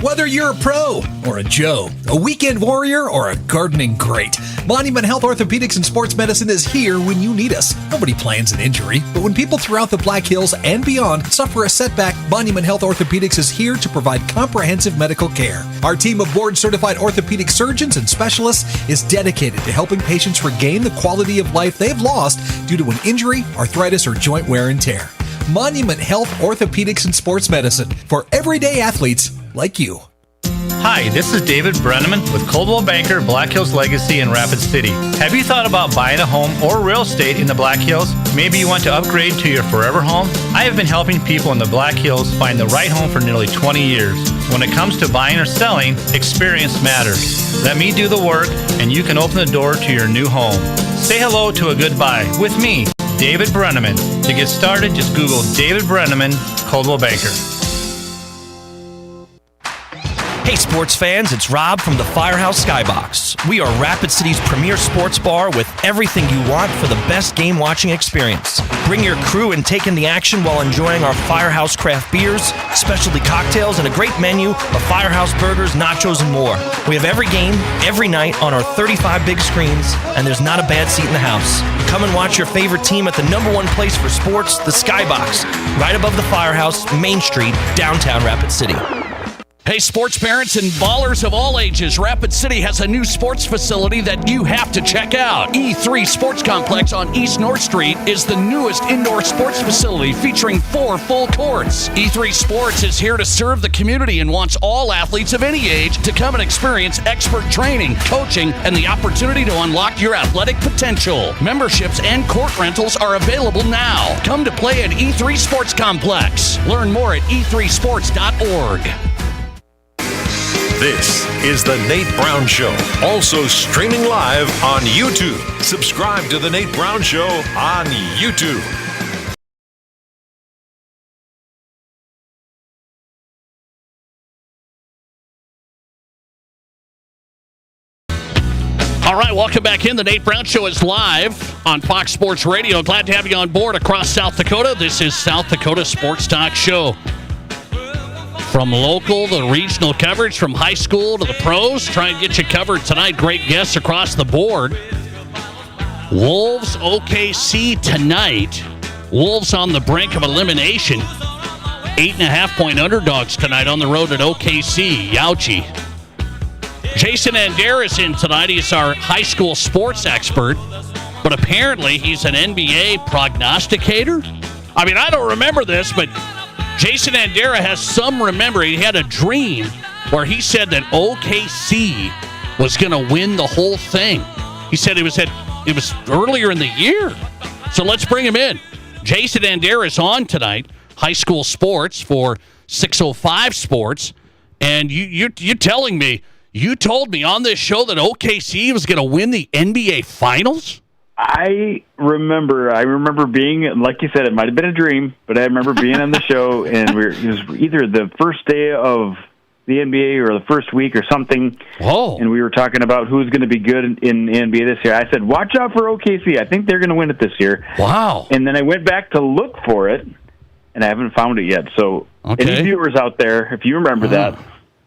Whether you're a pro or a Joe, a weekend warrior or a gardening great, Monument Health Orthopedics and Sports Medicine is here when you need us. Nobody plans an injury, but when people throughout the Black Hills and beyond suffer a setback, Monument Health Orthopedics is here to provide comprehensive medical care. Our team of board-certified orthopedic surgeons and specialists is dedicated to helping patients regain the quality of life they've lost due to an injury, arthritis, or joint wear and tear. Monument Health Orthopedics and Sports Medicine for everyday athletes like you. Hi, this is David Brenneman with Coldwell Banker, Black Hills Legacy in Rapid City. Have you thought about buying a home or real estate in the Black Hills? Maybe you want to upgrade to your forever home? I have been helping people in the Black Hills find the right home for nearly 20 years. When it comes to buying or selling, experience matters. Let me do the work and you can open the door to your new home. Say hello to a good buy with me, David Brenneman. To get started, just Google David Brenneman, Coldwell Banker. Hey sports fans, it's Rob from the Firehouse Skybox. We are Rapid City's premier sports bar with everything you want for the best game watching experience. Bring your crew and take in the action while enjoying our Firehouse craft beers, specialty cocktails, and a great menu of Firehouse burgers, nachos, and more. We have every game, every night on our 35 big screens, and there's not a bad seat in the house. Come and watch your favorite team at the number one place for sports, the Skybox, right above the Firehouse, Main Street, downtown Rapid City. Hey, sports parents and ballers of all ages, Rapid City has a new sports facility that you have to check out. E3 Sports Complex on East North Street is the newest indoor sports facility featuring 4 full courts. E3 Sports is here to serve the community and wants all athletes of any age to come and experience expert training, coaching, and the opportunity to unlock your athletic potential. Memberships and court rentals are available now. Come to play at E3 Sports Complex. Learn more at e3sports.org. This is The Nate Brown Show, also streaming live on YouTube. Subscribe to The Nate Brown Show on YouTube. All right, welcome back in. The Nate Brown Show is live on Fox Sports Radio. Glad to have you on board across South Dakota. This is South Dakota Sports Talk Show. From local to regional coverage, from high school to the pros, try and get you covered tonight. Great guests across the board. Wolves OKC tonight. Wolves on the brink of elimination. 8.5-point underdogs tonight on the road at OKC. Youchie. Jason Andera is in tonight. He's our high school sports expert, but apparently he's an NBA prognosticator. I mean, I don't remember this, but Jason Andera has some remember. He had a dream where he said that OKC was going to win the whole thing. He said it was earlier in the year. So let's bring him in. Jason Andera is on tonight, high school sports for 605 Sports. And you're telling me, you told me on this show that OKC was going to win the NBA Finals? I remember being, like you said, it might have been a dream, but I remember being on the show, and it was either the first day of the NBA or the first week or something. Oh. And we were talking about who's going to be good in the NBA this year. I said, watch out for OKC. I think they're going to win it this year. Wow. And then I went back to look for it, and I haven't found it yet. So any viewers out there, if you remember that,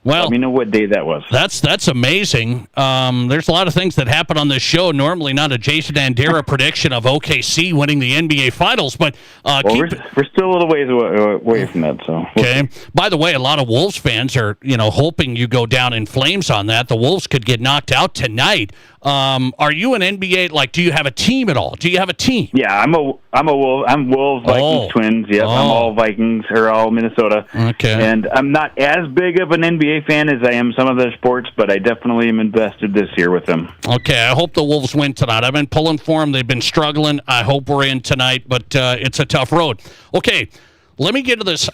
let me know what day that was. That's amazing. There's a lot of things that happen on this show. Normally not a Jason Andera prediction of OKC winning the NBA Finals, but we're still a little ways away from that. So okay. By the way, a lot of Wolves fans are hoping you go down in flames on that. The Wolves could get knocked out tonight. Are you an NBA? Do you have a team at all? Do you have a team? Yeah, I'm a Wolf. I'm Wolves, Vikings, Twins. Yep, I'm all Vikings or all Minnesota. Okay. And I'm not as big of an NBA fan as I am some other sports, but I definitely am invested this year with them. Okay, I hope the Wolves win tonight. I've been pulling for them. They've been struggling. I hope we're in tonight, but it's a tough road. Okay, let me get to this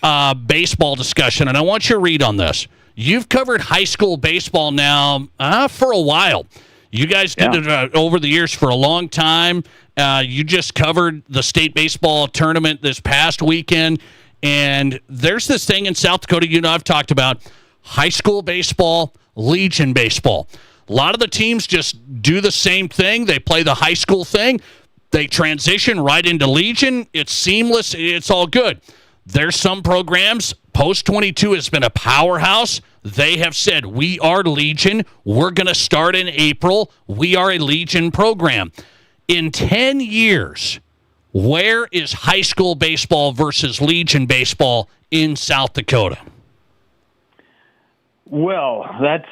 baseball discussion, and I want your read on this. You've covered high school baseball now for a while. You guys did it over the years for a long time. You just covered the state baseball tournament this past weekend, and there's this thing in South Dakota you and I've talked about, high school baseball, Legion baseball. A lot of the teams just do the same thing. They play the high school thing. They transition right into Legion. It's seamless. It's all good. There's some programs. Post 22 has been a powerhouse. They have said, we are Legion. We're going to start in April. We are a Legion program. In 10 years, where is high school baseball versus Legion baseball in South Dakota? Well, that's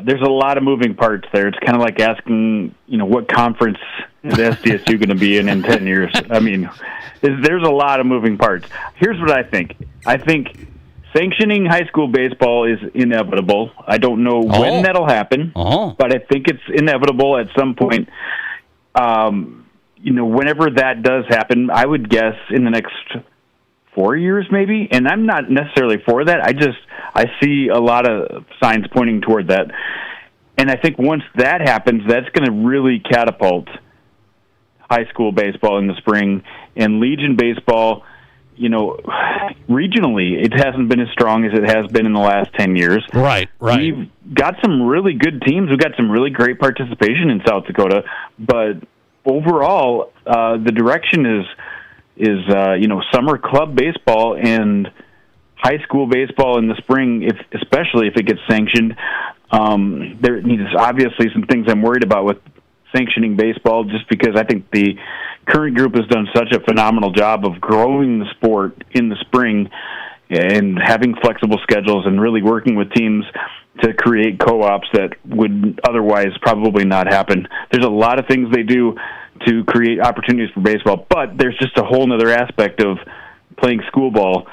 there's a lot of moving parts there. It's kind of like asking, what conference is SDSU going to be in 10 years? I mean, there's a lot of moving parts. Here's what I think. I think sanctioning high school baseball is inevitable. I don't know when that'll happen, but I think it's inevitable at some point. Whenever that does happen, I would guess in the next 4 years maybe, and I'm not necessarily for that. I see a lot of signs pointing toward that. And I think once that happens, that's going to really catapult high school baseball in the spring. And Legion baseball regionally, it hasn't been as strong as it has been in the last 10 years. Right. We've got some really good teams. We've got some really great participation in South Dakota, but overall, the direction is summer club baseball and high school baseball in the spring, especially if it gets sanctioned. There needs obviously some things I'm worried about with sanctioning baseball, just because I think the current group has done such a phenomenal job of growing the sport in the spring and having flexible schedules and really working with teams to create co-ops that would otherwise probably not happen. There's a lot of things they do to create opportunities for baseball, but there's just a whole other aspect of playing school ball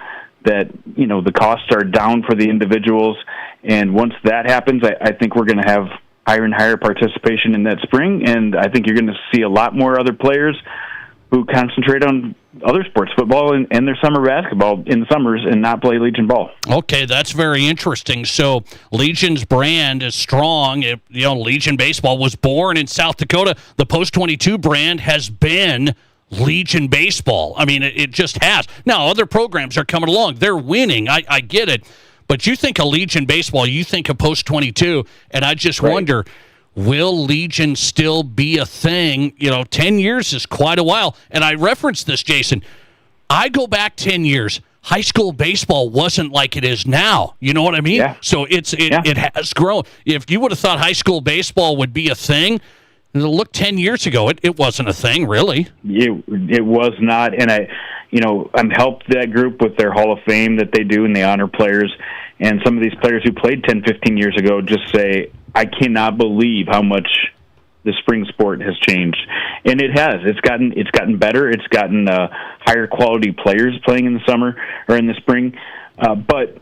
that, the costs are down for the individuals. And once that happens, I think we're going to have higher and higher participation in that spring, and I think you're going to see a lot more other players who concentrate on other sports, football and their summer basketball in the summers, and not play Legion ball. Okay, that's very interesting. So Legion's brand is strong. Legion baseball was born in South Dakota. The Post-22 brand has been Legion baseball. I mean, it just has. Now, other programs are coming along. They're winning. I get it. But you think of Legion baseball, you think of Post-22, and I just wonder, will Legion still be a thing? 10 years is quite a while. And I referenced this, Jason. I go back 10 years. High school baseball wasn't like it is now. You know what I mean? Yeah. So it has grown. If you would have thought high school baseball would be a thing, look, 10 years ago, it wasn't a thing, really. It was not, and I'm helped that group with their Hall of Fame that they do, and they honor players. And some of these players who played 10, 15 years ago just say, I cannot believe how much the spring sport has changed. And it has. It's gotten better. It's gotten higher quality players playing in the summer or in the spring. But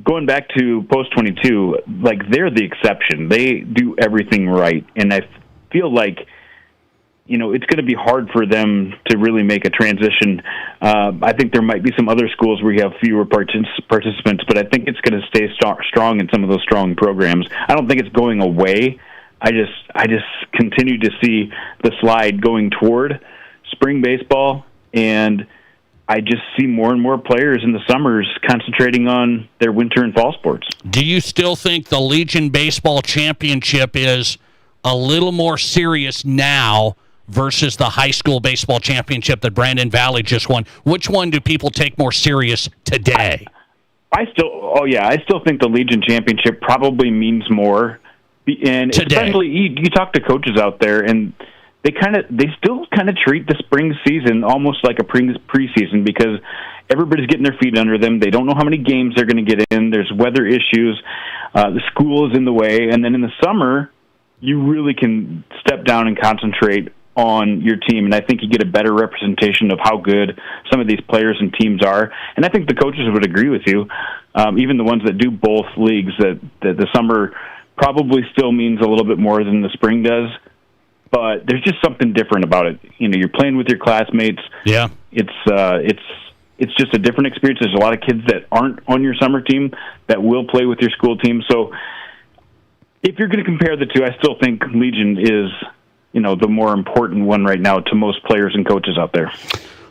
going back to Post-22, they're the exception. They do everything right. And I feel like it's going to be hard for them to really make a transition. I think there might be some other schools where you have fewer participants, but I think it's going to stay strong in some of those strong programs. I don't think it's going away. I just continue to see the slide going toward spring baseball, and I just see more and more players in the summers concentrating on their winter and fall sports. Do you still think the Legion Baseball Championship is a little more serious now versus the high school baseball championship that Brandon Valley just won? Which one do people take more serious today? I still think the Legion Championship probably means more. And today, especially you talk to coaches out there, and they still treat the spring season almost like a preseason, because everybody's getting their feet under them. They don't know how many games they're going to get in. There's weather issues. The school is in the way. And then in the summer, you really can step down and concentrate on your team, and I think you get a better representation of how good some of these players and teams are. And I think the coaches would agree with you, even the ones that do both leagues, that the summer probably still means a little bit more than the spring does. But there's just something different about it. You're playing with your classmates. Yeah, it's just a different experience. There's a lot of kids that aren't on your summer team that will play with your school team. So if you're going to compare the two, I still think Legion is the more important one right now to most players and coaches out there.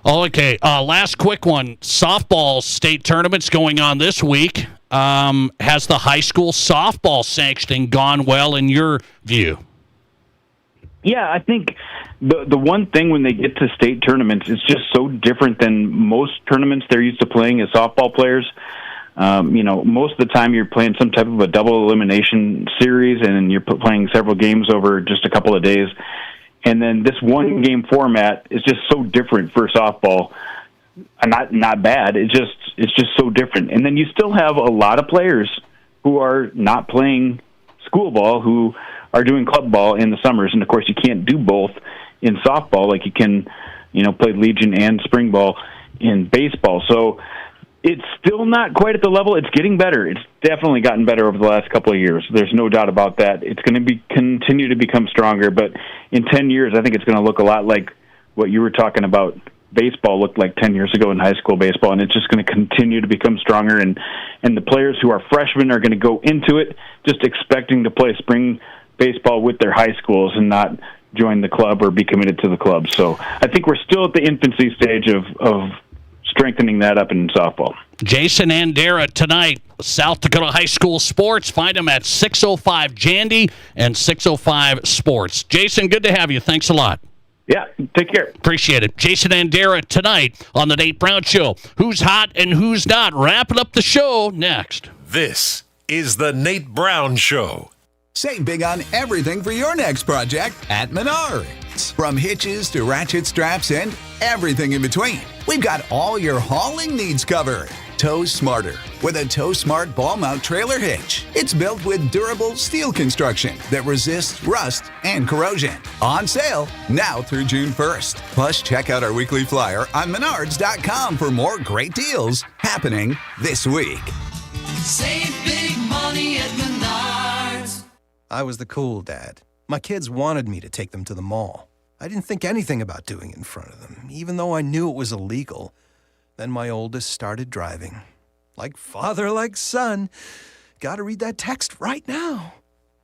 Okay, last quick one. Softball state tournament's going on this week. Has the high school softball sanctioning gone well in your view? Yeah, I think the one thing when they get to state tournaments, it's just so different than most tournaments they're used to playing as softball players. Most of the time you're playing some type of a double elimination series, and you're playing several games over just a couple of days. And then this one game format is just so different for softball. Not bad. It's just so different. And then you still have a lot of players who are not playing school ball, who are doing club ball in the summers. And of course you can't do both in softball like you can, play Legion and spring ball in baseball. So it's still not quite at the level. It's getting better. It's definitely gotten better over the last couple of years. There's no doubt about that. It's going to continue to become stronger. But in 10 years, I think it's going to look a lot like what you were talking about baseball looked like 10 years ago in high school baseball. And it's just going to continue to become stronger. And the players who are freshmen are going to go into it just expecting to play spring baseball with their high schools and not join the club or be committed to the club. So I think we're still at the infancy stage of strengthening that up in softball. Jason Andera tonight, South Dakota High School Sports. Find him at 605 Jandy and 605 Sports. Jason, good to have you. Thanks a lot. Yeah, take care. Appreciate it. Jason Andera tonight on the Nate Brown Show. Who's hot and who's not? Wrapping up the show next. This is the Nate Brown Show. Save big on everything for your next project at Menards. From hitches to ratchet straps and everything in between, we've got all your hauling needs covered. Tow smarter with a Tow Smart ball mount trailer hitch. It's built with durable steel construction that resists rust and corrosion. On sale now through June 1st. Plus, check out our weekly flyer on Menards.com for more great deals happening this week. Save big money at Menards. I was the cool dad. My kids wanted me to take them to the mall. I didn't think anything about doing it in front of them, even though I knew it was illegal. Then my oldest started driving. Like father, like son. Gotta read that text right now.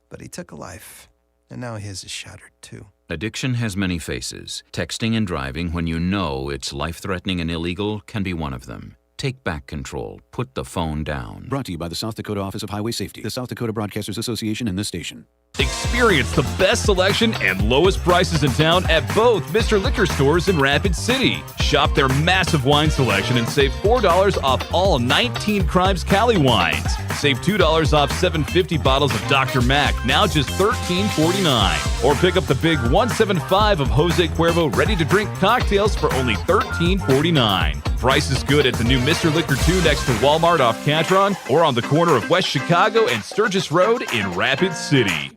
But he took a life, and now his is shattered too. Addiction has many faces. Texting and driving when you know it's life-threatening and illegal can be one of them. Take back control. Put the phone down. Brought to you by the South Dakota Office of Highway Safety, the South Dakota Broadcasters Association, and this station. Experience the best selection and lowest prices in town at both Mr. Liquor stores in Rapid City. Shop their massive wine selection and save $4 off all 19 Crimes Cali wines. Save $2 off 750 bottles of Dr. Mac, now just $13.49. Or pick up the big 175 of Jose Cuervo ready-to-drink cocktails for only $13.49. Price is good at the new Mr. Liquor 2 next to Walmart off Catron or on the corner of West Chicago and Sturgis Road in Rapid City.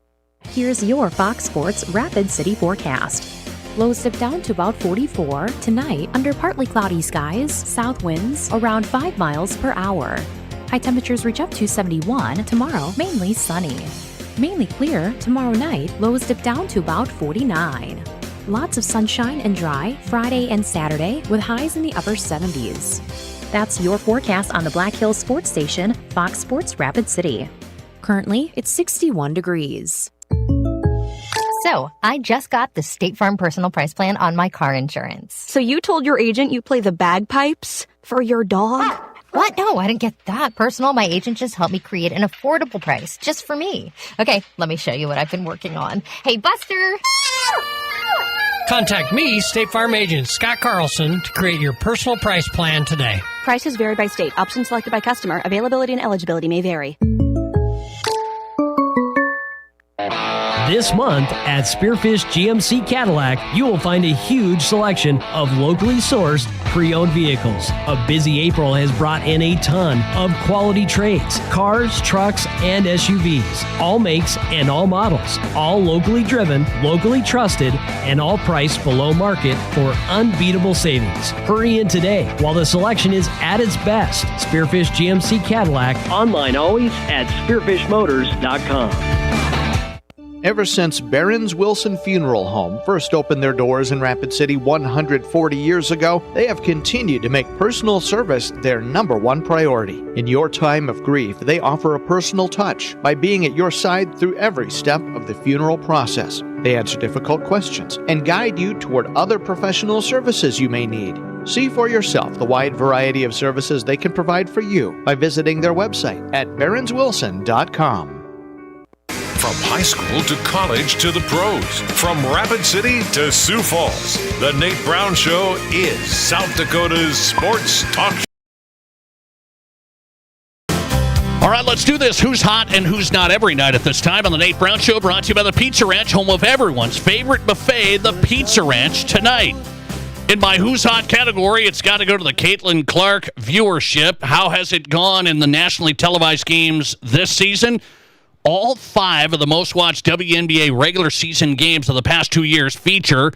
Here's your Fox Sports Rapid City forecast. Lows dip down to about 44 tonight under partly cloudy skies, south winds around 5 miles per hour. High temperatures reach up to 71 tomorrow, mainly sunny. Mainly clear tomorrow night, lows dip down to about 49. Lots of sunshine and dry Friday and Saturday with highs in the upper 70s. That's your forecast on the Black Hills Sports Station, Fox Sports Rapid City. Currently, it's 61 degrees. So, I just got the State Farm Personal Price Plan on my car insurance. So you told your agent you play the bagpipes for your dog? What? No, I didn't get that personal. My agent just helped me create an affordable price just for me. Okay, let me show you what I've been working on. Hey, Buster! Contact me, State Farm agent Scott Carlson, to create your personal price plan today. Prices vary by state. Options selected by customer. Availability and eligibility may vary. This month at Spearfish GMC Cadillac, you will find a huge selection of locally sourced pre-owned vehicles. A busy April has brought in a ton of quality trades, cars, trucks, and SUVs. All makes and all models. All locally driven, locally trusted, and all priced below market for unbeatable savings. Hurry in today while the selection is at its best. Spearfish GMC Cadillac. Online always at spearfishmotors.com. Ever since Barron's Wilson Funeral Home first opened their doors in Rapid City 140 years ago, they have continued to make personal service their number one priority. In your time of grief, they offer a personal touch by being at your side through every step of the funeral process. They answer difficult questions and guide you toward other professional services you may need. See for yourself the wide variety of services they can provide for you by visiting their website at barronswilson.com. From high school to college to the pros, from Rapid City to Sioux Falls, the Nate Brown Show is South Dakota's sports talk show. All right, let's do this. Who's hot and who's not every night at this time on the Nate Brown Show, brought to you by the Pizza Ranch, home of everyone's favorite buffet, the Pizza Ranch, tonight. In my Who's Hot category, it's got to go to the Caitlin Clark viewership. How has it gone in the nationally televised games this season? All 5 of the most-watched WNBA regular season games of the past 2 years feature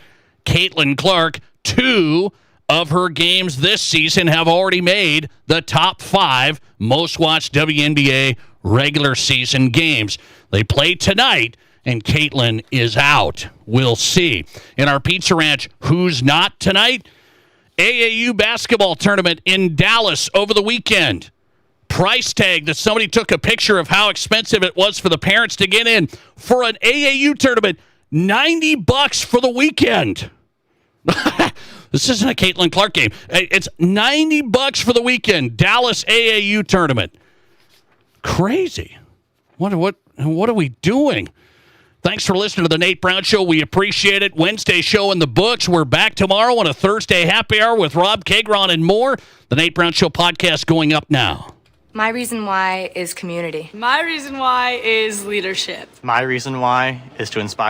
Caitlin Clark. 2 of her games this season have already made the top 5 most-watched WNBA regular season games. They play tonight, and Caitlin is out. We'll see. In our Pizza Ranch, who's not tonight? AAU basketball tournament in Dallas over the weekend. Price tag that somebody took a picture of how expensive it was for the parents to get in for an AAU tournament, $90 for the weekend. This isn't a Caitlin Clark game. It's $90 for the weekend. Dallas AAU tournament. Crazy. What are we doing? Thanks for listening to the Nate Brown Show. We appreciate it. Wednesday show in the books. We're back tomorrow on a Thursday happy hour with Rob Kagron and more. The Nate Brown Show podcast going up now. My reason why is community. My reason why is leadership. My reason why is to inspire